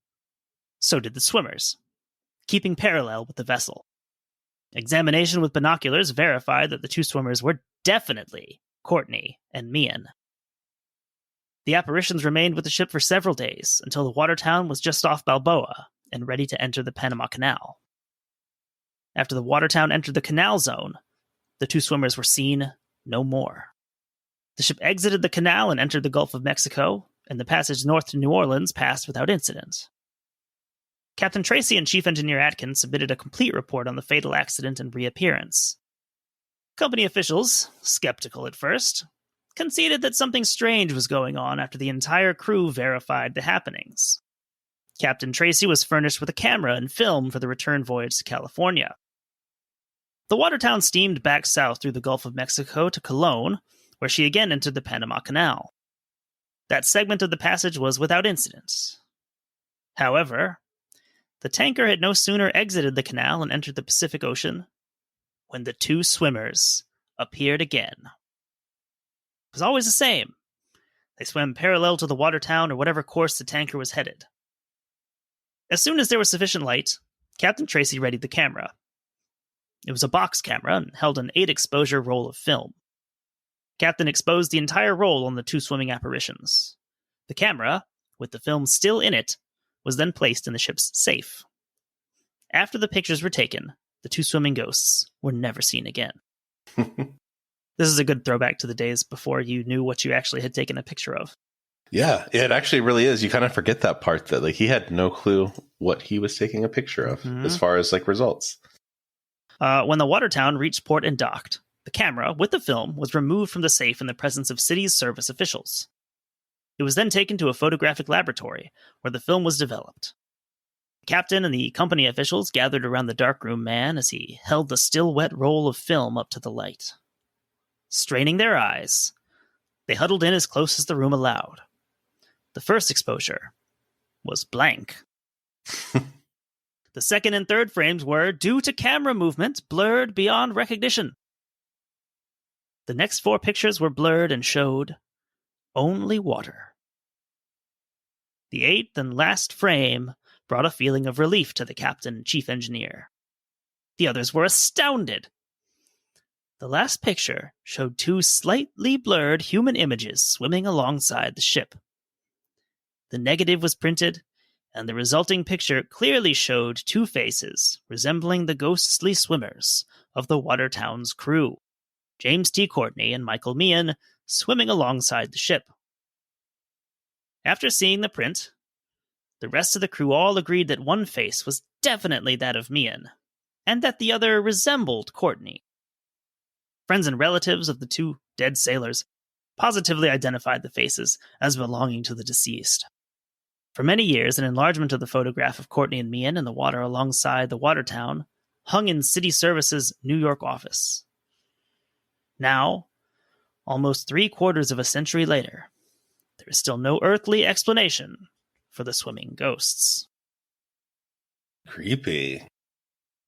so did the swimmers, keeping parallel with the vessel. Examination with binoculars verified that the two swimmers were definitely Courtney and Mian. The apparitions remained with the ship for several days until the Watertown was just off Balboa and ready to enter the Panama Canal. After the Watertown entered the canal zone, the two swimmers were seen no more. The ship exited the canal and entered the Gulf of Mexico, and the passage north to New Orleans passed without incident. Captain Tracy and Chief Engineer Atkins submitted a complete report on the fatal accident and reappearance. Company officials, skeptical at first, conceded that something strange was going on after the entire crew verified the happenings. Captain Tracy was furnished with a camera and film for the return voyage to California. The Watertown steamed back south through the Gulf of Mexico to Cologne, where she again entered the Panama Canal. That segment of the passage was without incident. However, the tanker had no sooner exited the canal and entered the Pacific Ocean when the two swimmers appeared again. It was always the same. They swam parallel to the Watertown or whatever course the tanker was headed. As soon as there was sufficient light, Captain Tracy readied the camera. It was a box camera and held an 8-exposure roll of film. Captain exposed the entire roll on the two swimming apparitions. The camera, with the film still in it, was then placed in the ship's safe. After the pictures were taken, the two swimming ghosts were never seen again. This is a good throwback to the days before you knew what you actually had taken a picture of. Yeah, it actually really is. You kind of forget that part that like he had no clue what he was taking a picture of as far as like results. When the Watertown reached port and docked, the camera with the film was removed from the safe in the presence of city's service officials. It was then taken to a photographic laboratory where the film was developed. The captain and the company officials gathered around the darkroom man as he held the still wet roll of film up to the light. Straining their eyes, they huddled in as close as the room allowed. The first exposure was blank. The second and third frames were, due to camera movement, blurred beyond recognition. The next 4 pictures were blurred and showed only water. The 8th and last frame brought a feeling of relief to the captain and chief engineer. The others were astounded. The last picture showed 2 slightly blurred human images swimming alongside the ship. The negative was printed, and the resulting picture clearly showed 2 faces resembling the ghostly swimmers of the Watertown's crew, James T. Courtney and Michael Mian, swimming alongside the ship. After seeing the print, the rest of the crew all agreed that one face was definitely that of Mian, and that the other resembled Courtney. Friends and relatives of the 2 dead sailors positively identified the faces as belonging to the deceased. For many years, an enlargement of the photograph of Courtney and Mian in the water alongside the Watertown hung in City Service's New York office. Now, almost 3/4 of a century later, there is still no earthly explanation for the swimming ghosts. Creepy.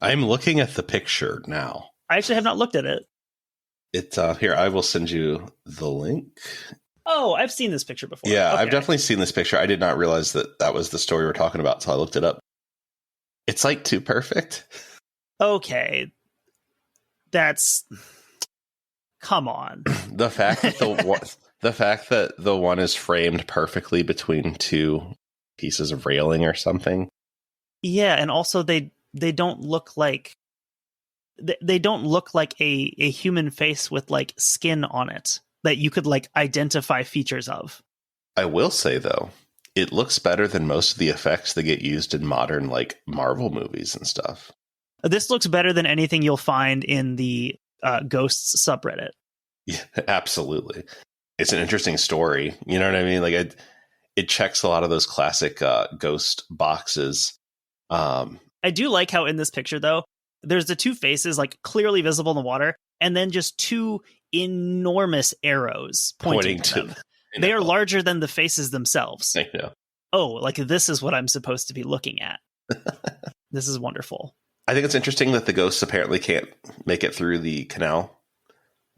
I'm looking at the picture now. I actually have not looked at it. It's here. I will send you the link. Oh, I've seen this picture before. Yeah, Okay. I've definitely seen this picture. I did not realize that that was the story we're talking about, so I looked it up. It's like too perfect. Okay. That's... Come on. The fact that the one is framed perfectly between 2 pieces of railing or something. Yeah, and also they don't look like they don't look like a human face with like skin on it that you could like identify features of. I will say though, it looks better than most of the effects that get used in modern like Marvel movies and stuff. This looks better than anything you'll find in the Ghosts subreddit. Yeah, absolutely. It's an interesting story. You know what I mean? Like it checks a lot of those classic ghost boxes. I do like how in this picture though, there's the 2 faces like clearly visible in the water, and then just 2 enormous arrows pointing to them. They are larger than the faces themselves. I know. Oh, like this is what I'm supposed to be looking at. This is wonderful. I think it's interesting that the ghosts apparently can't make it through the canal.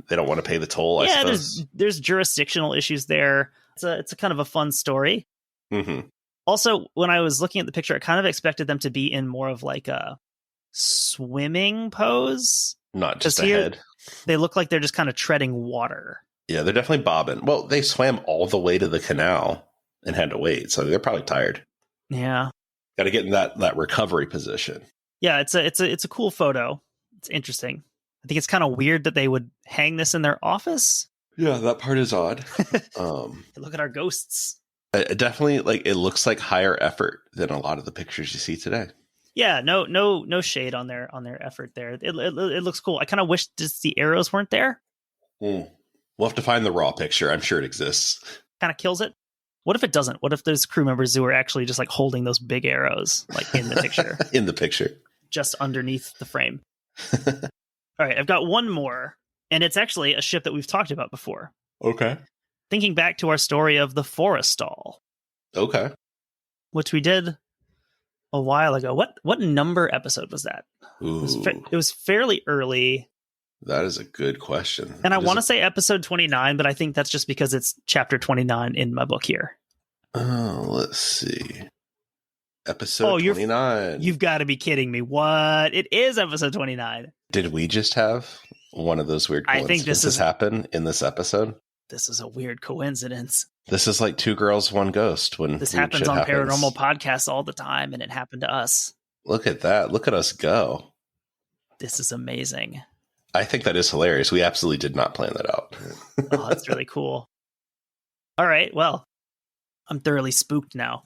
They don't want to pay the toll, I suppose. There's jurisdictional issues there. It's a kind of a fun story. Mm-hmm. Also, when I was looking at the picture, I kind of expected them to be in more of like a swimming pose. Not just a here, head. They look like they're just kind of treading water. Yeah, they're definitely bobbing. Well, they swam all the way to the canal and had to wait, so they're probably tired. Yeah. Got to get in that recovery position. Yeah, it's a cool photo. It's interesting. I think it's kind of weird that they would hang this in their office. Yeah, that part is odd. Look at our ghosts. Definitely, like, it looks like higher effort than a lot of the pictures you see today. Yeah, no shade on their effort there. It looks cool. I kind of wish just the arrows weren't there. We'll have to find the raw picture. I'm sure it exists. Kind of kills it. What if it doesn't? What if there's crew members who are actually just like holding those big arrows, like in the picture? In the picture. Just underneath the frame. All right, I've got one more, and it's actually a ship that we've talked about before. Okay. Thinking back to our story of the Forrestal. Okay. Which we did a while ago. What number episode was that? Ooh, it was fairly early. that is a good question. And I want to say episode 29, but I think that's just because it's chapter 29 in my book here. Oh, let's see. Episode 29. You've got to be kidding me. What? It is episode 29. Did we just have one of those weird coincidences I think this is happen in this episode? This is a weird coincidence. This is like Two Girls, One Ghost. When this happens on paranormal podcasts all the time, and it happened to us. Look at that. Look at us go. This is amazing. I think that is hilarious. We absolutely did not plan that out. Oh, that's really cool. All right. Well, I'm thoroughly spooked now.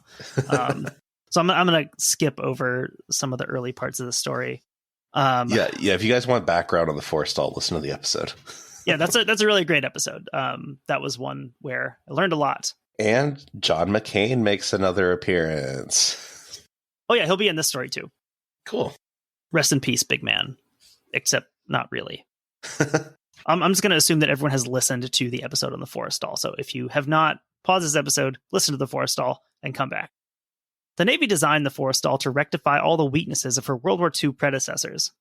So I'm going to skip over some of the early parts of the story. Yeah. If you guys want background on the Forrestal, listen to the episode. Yeah, that's a really great episode. That was one where I learned a lot. And John McCain makes another appearance. Oh yeah, he'll be in this story too. Cool. Rest in peace, big man. Except not really. I'm just going to assume that everyone has listened to the episode on the Forrestal. So if you have not, pause this episode, listen to the Forrestal, and come back. The Navy designed the Forrestal to rectify all the weaknesses of her World War II predecessors.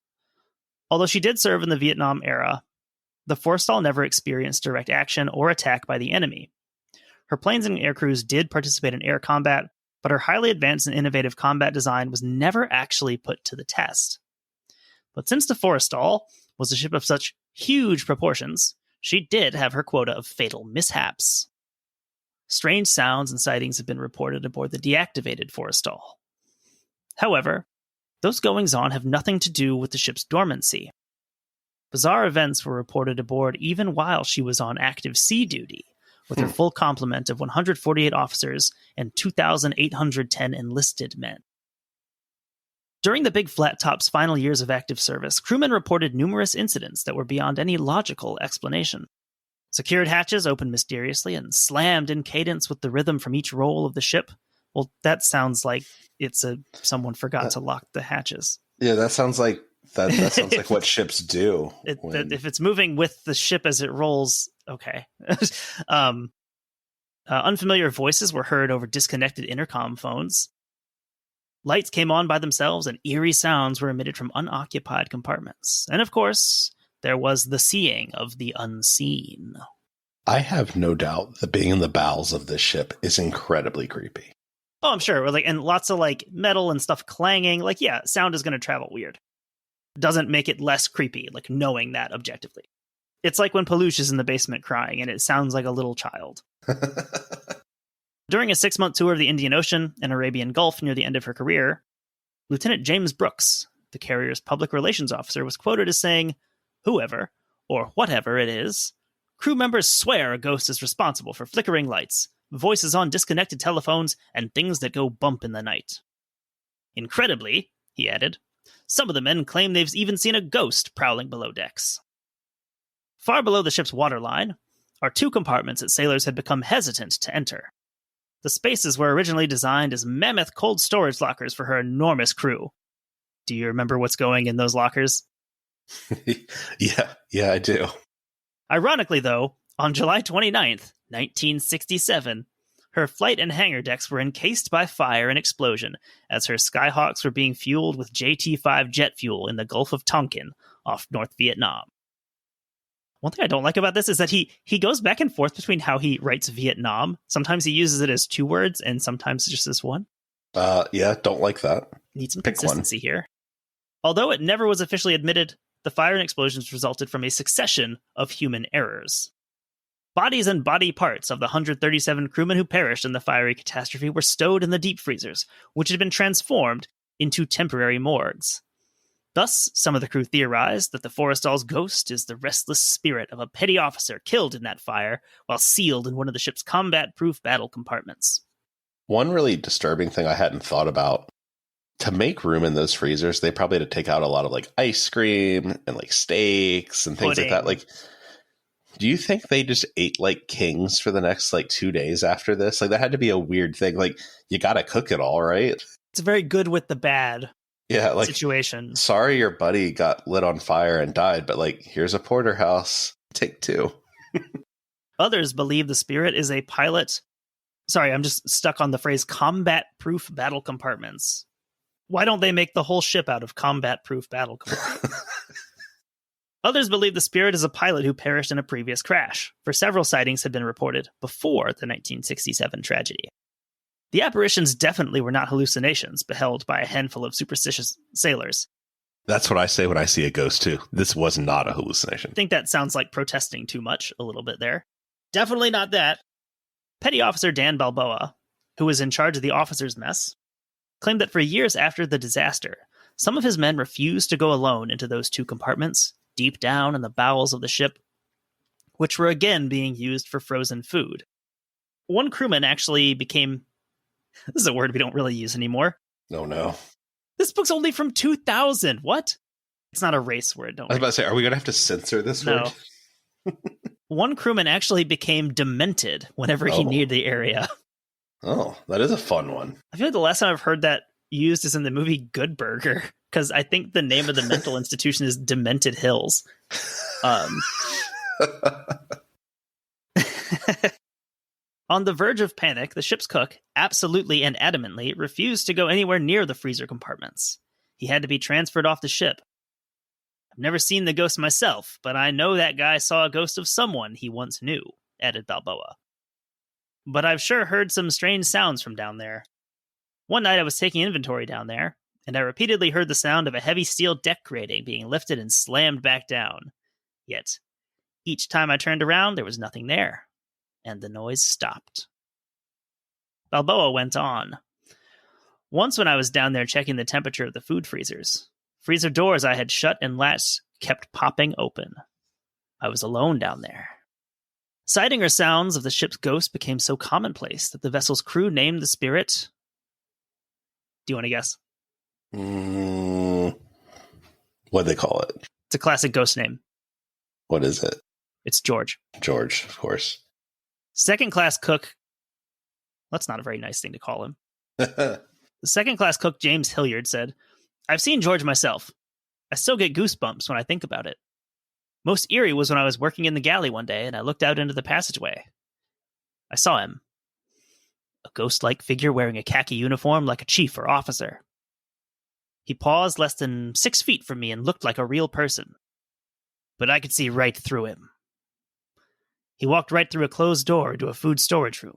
Although she did serve in the Vietnam era, the Forrestal never experienced direct action or attack by the enemy. Her planes and aircrews did participate in air combat, but her highly advanced and innovative combat design was never actually put to the test. But since the Forrestal was a ship of such huge proportions, she did have her quota of fatal mishaps. Strange sounds and sightings have been reported aboard the deactivated Forrestal. However, those goings-on have nothing to do with the ship's dormancy. Bizarre events were reported aboard even while she was on active sea duty, with her full complement of 148 officers and 2,810 enlisted men. During the Big Flat Top's final years of active service, crewmen reported numerous incidents that were beyond any logical explanation. Secured hatches opened mysteriously and slammed in cadence with the rhythm from each roll of the ship. Well, that sounds like someone forgot to lock the hatches. Yeah, that sounds like that sounds like what ships do. If it's moving with the ship as it rolls, okay. Unfamiliar voices were heard over disconnected intercom phones. Lights came on by themselves, and eerie sounds were emitted from unoccupied compartments. And of course, there was the seeing of the unseen. I have no doubt that being in the bowels of this ship is incredibly creepy. Oh, I'm sure. And lots of metal and stuff clanging. Sound is going to travel weird. Doesn't make it less creepy, knowing that objectively. It's like when Peluche is in the basement crying and it sounds like a little child. During a 6-month tour of the Indian Ocean and Arabian Gulf near the end of her career, Lieutenant James Brooks, the carrier's public relations officer, was quoted as saying, "Whoever, or whatever it is, crew members swear a ghost is responsible for flickering lights, voices on disconnected telephones, and things that go bump in the night. Incredibly," he added, "some of the men claim they've even seen a ghost prowling below decks." Far below the ship's waterline are 2 compartments that sailors had become hesitant to enter. The spaces were originally designed as mammoth cold storage lockers for her enormous crew. Do you remember what's going in those lockers? Yeah, I do. Ironically, though, on July 29th, 1967, her flight and hangar decks were encased by fire and explosion as her Skyhawks were being fueled with JT-5 jet fuel in the Gulf of Tonkin off North Vietnam. One thing I don't like about this is that he goes back and forth between how he writes Vietnam. Sometimes he uses it as 2 words, and sometimes just as 1. Yeah, don't like that. Need some Pick consistency here. Although it never was officially admitted, the fire and explosions resulted from a succession of human errors. Bodies and body parts of the 137 crewmen who perished in the fiery catastrophe were stowed in the deep freezers, which had been transformed into temporary morgues. Thus, some of the crew theorized that the Forrestal's ghost is the restless spirit of a petty officer killed in that fire while sealed in one of the ship's combat-proof battle compartments. One really disturbing thing I hadn't thought about, to make room in those freezers, they probably had to take out a lot of like ice cream and like steaks and things like that. Like, do you think they just ate like kings for the next like 2 days after this? Like, that had to be a weird thing. Like, you got to cook it all, right? It's very good with the bad. Yeah, like, situation. Sorry your buddy got lit on fire and died, but like, here's a porterhouse. Take 2. Others believe the spirit is a pilot. Sorry, I'm just stuck on the phrase combat-proof battle compartments. Why don't they make the whole ship out of combat-proof battle compartments? Others believe the spirit is a pilot who perished in a previous crash, for several sightings had been reported before the 1967 tragedy. The apparitions definitely were not hallucinations beheld by a handful of superstitious sailors. That's what I say when I see a ghost, too. This was not a hallucination. I think that sounds like protesting too much a little bit there. Definitely not that. Petty Officer Dan Balboa, who was in charge of the officers' mess, claimed that for years after the disaster, some of his men refused to go alone into those 2 compartments, deep down in the bowels of the ship, which were again being used for frozen food. One crewman actually became... This is a word we don't really use anymore. No. This book's only from 2000. What? It's not a race word, don't I was about to say, are we going to have to censor this word? One crewman actually became demented whenever he neared the area. Oh, that is a fun one. I feel like the last time I've heard that used is in the movie Good Burger, because I think the name of the mental institution is Demented Hills. On the verge of panic, the ship's cook absolutely and adamantly refused to go anywhere near the freezer compartments. He had to be transferred off the ship. I've never seen the ghost myself, but I know that guy saw a ghost of someone he once knew, added Balboa. But I've sure heard some strange sounds from down there. One night I was taking inventory down there, and I repeatedly heard the sound of a heavy steel deck grating being lifted and slammed back down. Yet, each time I turned around, there was nothing there, and the noise stopped. Balboa went on. Once when I was down there checking the temperature of the food freezers, freezer doors I had shut and latched kept popping open. I was alone down there. Sighting or sounds of the ship's ghost became so commonplace that the vessel's crew named the spirit... Do you want to guess? What'd they call it? It's a classic ghost name. What is it? It's George. George, of course. Second-class cook... That's not a very nice thing to call him. The second-class cook, James Hilliard, said, I've seen George myself. I still get goosebumps when I think about it. Most eerie was when I was working in the galley one day and I looked out into the passageway. I saw him. A ghost-like figure wearing a khaki uniform like a chief or officer. He paused less than 6 feet from me and looked like a real person. But I could see right through him. He walked right through a closed door into a food storage room.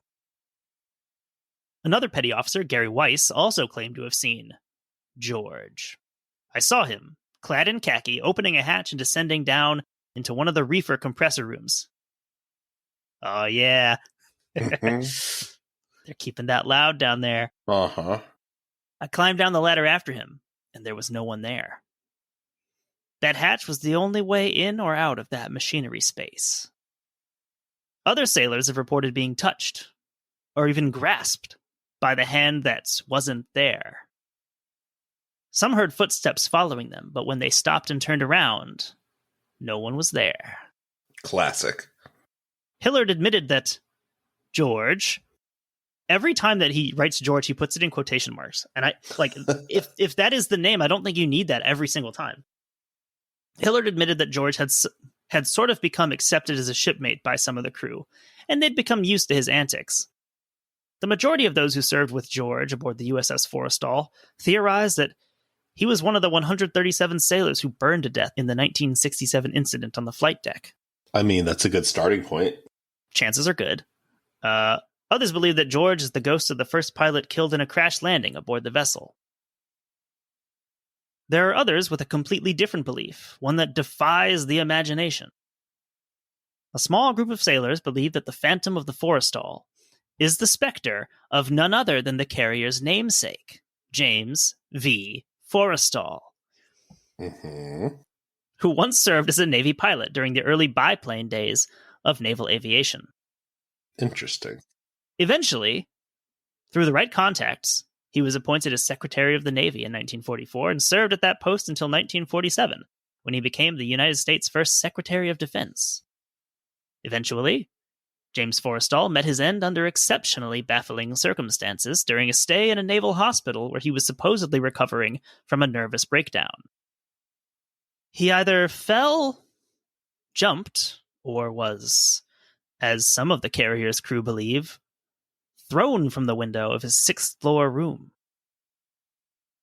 Another petty officer, Gary Weiss, also claimed to have seen George. I saw him, clad in khaki, opening a hatch and descending down into one of the reefer compressor rooms. Oh, yeah. They're keeping that loud down there. Uh-huh. I climbed down the ladder after him, and there was no one there. That hatch was the only way in or out of that machinery space. Other sailors have reported being touched, or even grasped, by the hand that wasn't there. Some heard footsteps following them, but when they stopped and turned around, no one was there. Classic. Hillard admitted that George... Every time that he writes George, he puts it in quotation marks. And I like if that is the name, I don't think you need that every single time. Hillard admitted that George had sort of become accepted as a shipmate by some of the crew, and they'd become used to his antics. The majority of those who served with George aboard the USS Forrestal theorized that he was one of the 137 sailors who burned to death in the 1967 incident on the flight deck. I mean, that's a good starting point. Chances are good. Others believe that George is the ghost of the first pilot killed in a crash landing aboard the vessel. There are others with a completely different belief, one that defies the imagination. A small group of sailors believe that the Phantom of the Forrestal is the specter of none other than the carrier's namesake, James V. Forrestal, who once served as a Navy pilot during the early biplane days of naval aviation. Interesting. Eventually, through the right contacts, he was appointed as Secretary of the Navy in 1944 and served at that post until 1947, when he became the United States' first Secretary of Defense. Eventually, James Forrestal met his end under exceptionally baffling circumstances during a stay in a naval hospital where he was supposedly recovering from a nervous breakdown. He either fell, jumped, or was, as some of the carrier's crew believe, thrown from the window of his sixth-floor room.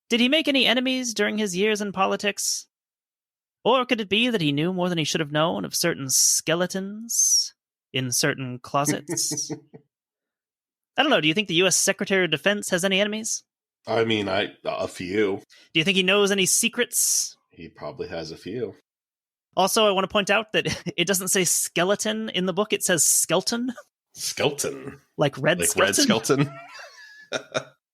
Did he make any enemies during his years in politics? Or could it be that he knew more than he should have known of certain skeletons in certain closets? I don't know. Do you think the U.S. Secretary of Defense has any enemies? I mean, a few. Do you think he knows any secrets? He probably has a few. Also, I want to point out that it doesn't say skeleton in the book. It says Skelton. Skelton. Like Red Skelton? Red Skelton.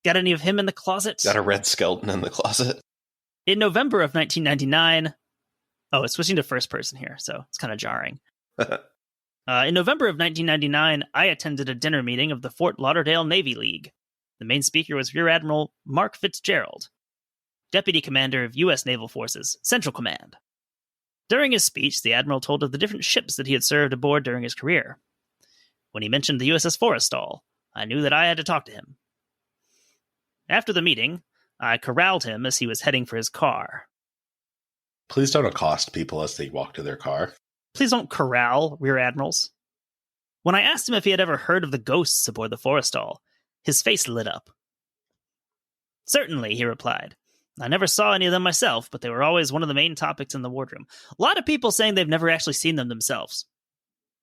Got any of him in the closet? Got a Red Skelton in the closet. In November of 1999... Oh, it's switching to first person here, so it's kind of jarring. In November of 1999, I attended a dinner meeting of the Fort Lauderdale Navy League. The main speaker was Rear Admiral Mark Fitzgerald, Deputy Commander of U.S. Naval Forces, Central Command. During his speech, the Admiral told of the different ships that he had served aboard during his career. When he mentioned the USS Forrestal, I knew that I had to talk to him. After the meeting, I corralled him as he was heading for his car. Please don't accost people as they walk to their car. Please don't corral rear admirals. When I asked him if he had ever heard of the ghosts aboard the Forrestal, his face lit up. Certainly, he replied. I never saw any of them myself, but they were always one of the main topics in the wardroom. A lot of people saying they've never actually seen them themselves.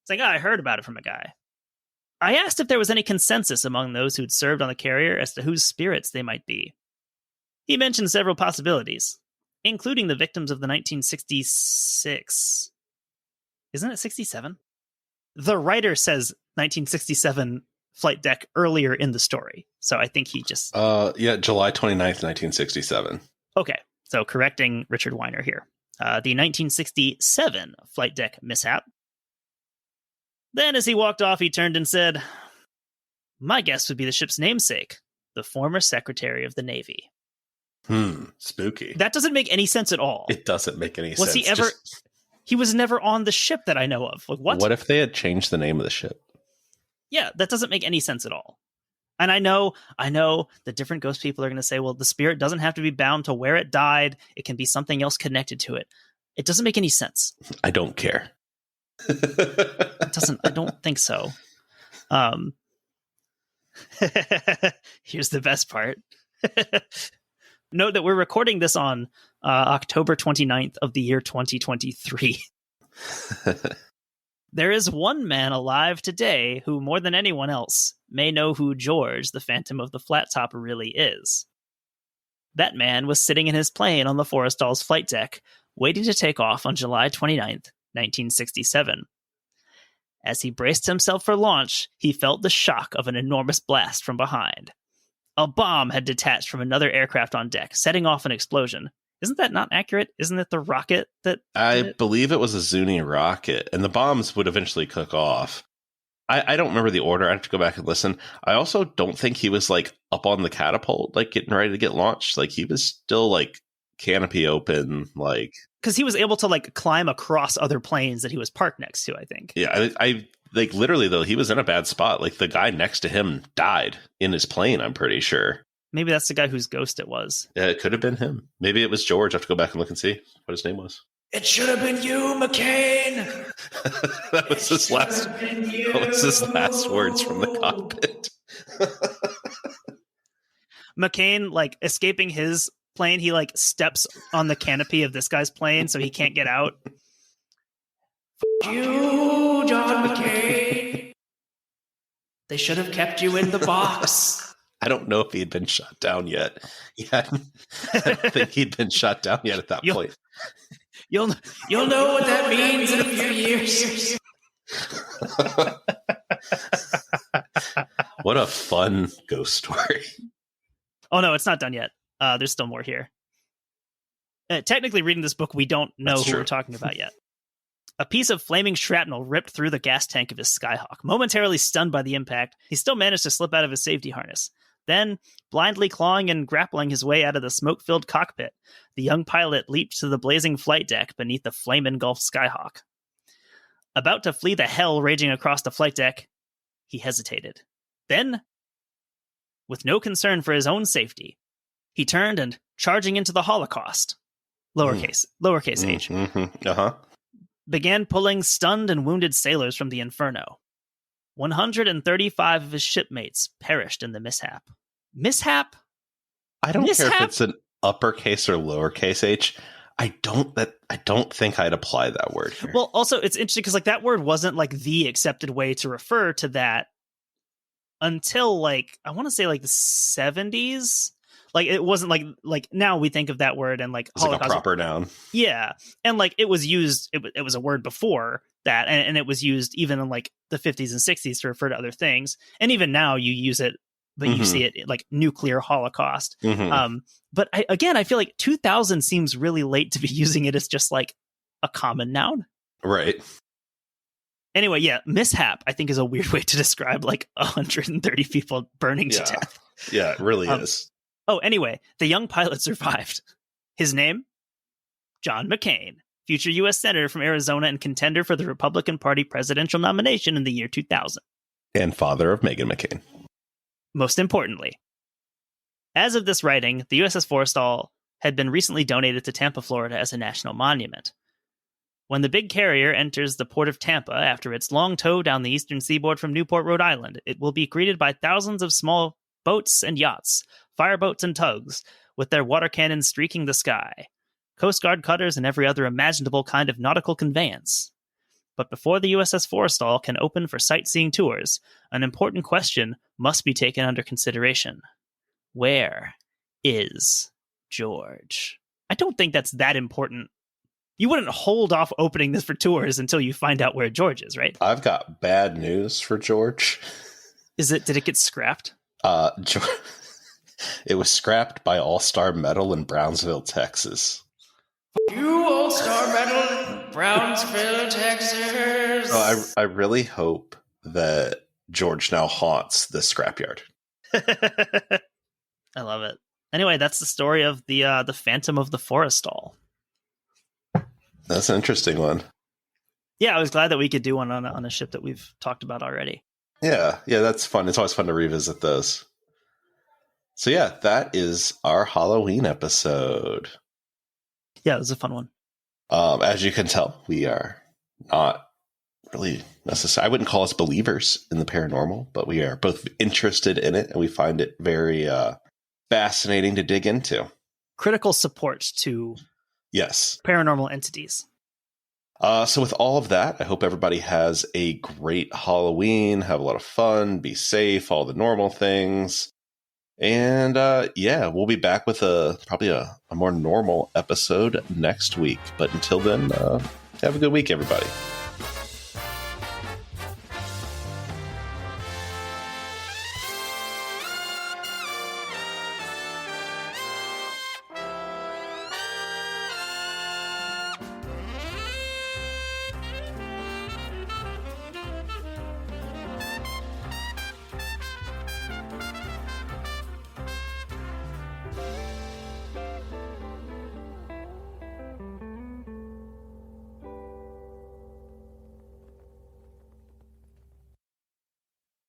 It's like, I heard about it from a guy. I asked if there was any consensus among those who'd served on the carrier as to whose spirits they might be. He mentioned several possibilities, including the victims of the 1966. Isn't it 67? The writer says 1967 flight deck earlier in the story. So I think he just... July 29th, 1967. Okay, so correcting Richard Weiner here. The 1967 flight deck mishap. Then as he walked off, he turned and said, my guess would be the ship's namesake, the former Secretary of the Navy. Spooky. That doesn't make any sense at all. It doesn't make any sense. Was he ever... He was never on the ship that I know of. Like, what? What if they had changed the name of the ship? Yeah, that doesn't make any sense at all. And I know the different ghost people are going to say, well, the spirit doesn't have to be bound to where it died. It can be something else connected to it. It doesn't make any sense. I don't care. I don't think so. Here's the best part. Note that we're recording this on October 29th of the year 2023. There is one man alive today who, more than anyone else, may know who George, the Phantom of the Flat Top, really is. That man was sitting in his plane on the Forrestal's flight deck, waiting to take off on July 29th, 1967. As he braced himself for launch, he felt the shock of an enormous blast from behind. A bomb had detached from another aircraft on deck, setting off an explosion. Isn't that not accurate? Isn't it the rocket that... I believe it was a Zuni rocket, and the bombs would eventually cook off. I don't remember the order. I have to go back and listen. I also don't think he was, like, up on the catapult, like, getting ready to get launched. Like, he was still, like, canopy open, like... Because he was able to, like, climb across other planes that he was parked next to, I think. Yeah, I like, literally, though, he was in a bad spot. Like, the guy next to him died in his plane, I'm pretty sure. Maybe that's the guy whose ghost it was. Yeah, it could have been him. Maybe it was George. I have to go back and look and see what his name was. It should have been you, McCain! That was his last words from the cockpit. McCain, like, escaping his plane, he, like, steps on the canopy of this guy's plane so he can't get out. You, John McCain. They should have kept you in the box. I don't know if he had been shot down yet. I don't think he'd been shot down yet at that point. You'll know what that means in a few years. What a fun ghost story. Oh, no, it's not done yet. There's still more here. Technically, reading this book, we don't know who we're talking about yet. A piece of flaming shrapnel ripped through the gas tank of his Skyhawk. Momentarily stunned by the impact, he still managed to slip out of his safety harness. Then, blindly clawing and grappling his way out of the smoke-filled cockpit, the young pilot leaped to the blazing flight deck beneath the flame-engulfed Skyhawk. About to flee the hell raging across the flight deck, he hesitated. Then, with no concern for his own safety, he turned and, charging into the Holocaust, lowercase h, began pulling stunned and wounded sailors from the inferno. 135 of his shipmates perished in the mishap. Mishap? I don't care if it's an uppercase or lowercase h. I don't think I'd apply that word here. Well, also, it's interesting because like that word wasn't like the accepted way to refer to that until like I want to say like the 70s. Like it wasn't like now we think of that word and like it's like a proper noun. Yeah, and like it was used. It was a word before that, and it was used even in like the 50s and 60s to refer to other things. And even now you use it, but you see it like nuclear holocaust. But I feel like 2000 seems really late to be using it as just like a common noun. Right. Anyway, yeah, mishap, I think, is a weird way to describe like 130 people burning to death. Yeah, it really is. Oh, anyway, the young pilot survived. His name? John McCain, future U.S. Senator from Arizona and contender for the Republican Party presidential nomination in the year 2000. And father of Meghan McCain. Most importantly, as of this writing, the USS Forrestal had been recently donated to Tampa, Florida as a national monument. When the big carrier enters the port of Tampa after its long tow down the eastern seaboard from Newport, Rhode Island, it will be greeted by thousands of small boats and yachts, fireboats and tugs, with their water cannons streaking the sky, Coast Guard cutters, and every other imaginable kind of nautical conveyance. But before the USS Forrestal can open for sightseeing tours, an important question must be taken under consideration. Where is George? I don't think that's that important. You wouldn't hold off opening this for tours until you find out where George is, right? I've got bad news for George. Did it get scrapped? It was scrapped by All-Star Metal in Brownsville, Texas. You All-Star Metal in Brownsville, Texas. Oh, I really hope that George now haunts the scrapyard. I love it. Anyway, that's the story of the Phantom of the Forrestal. That's an interesting one. Yeah, I was glad that we could do one on a ship that we've talked about already. Yeah, that's fun. It's always fun to revisit those. So yeah, that is our Halloween episode. Yeah, it was a fun one. As you can tell, we are not really necessarily, I wouldn't call us believers in the paranormal, but we are both interested in it, and we find it very fascinating to dig into. Critical support to paranormal entities. So with all of that, I hope everybody has a great Halloween, have a lot of fun, be safe, all the normal things. And we'll be back with probably a more normal episode next week. But until then, have a good week, everybody.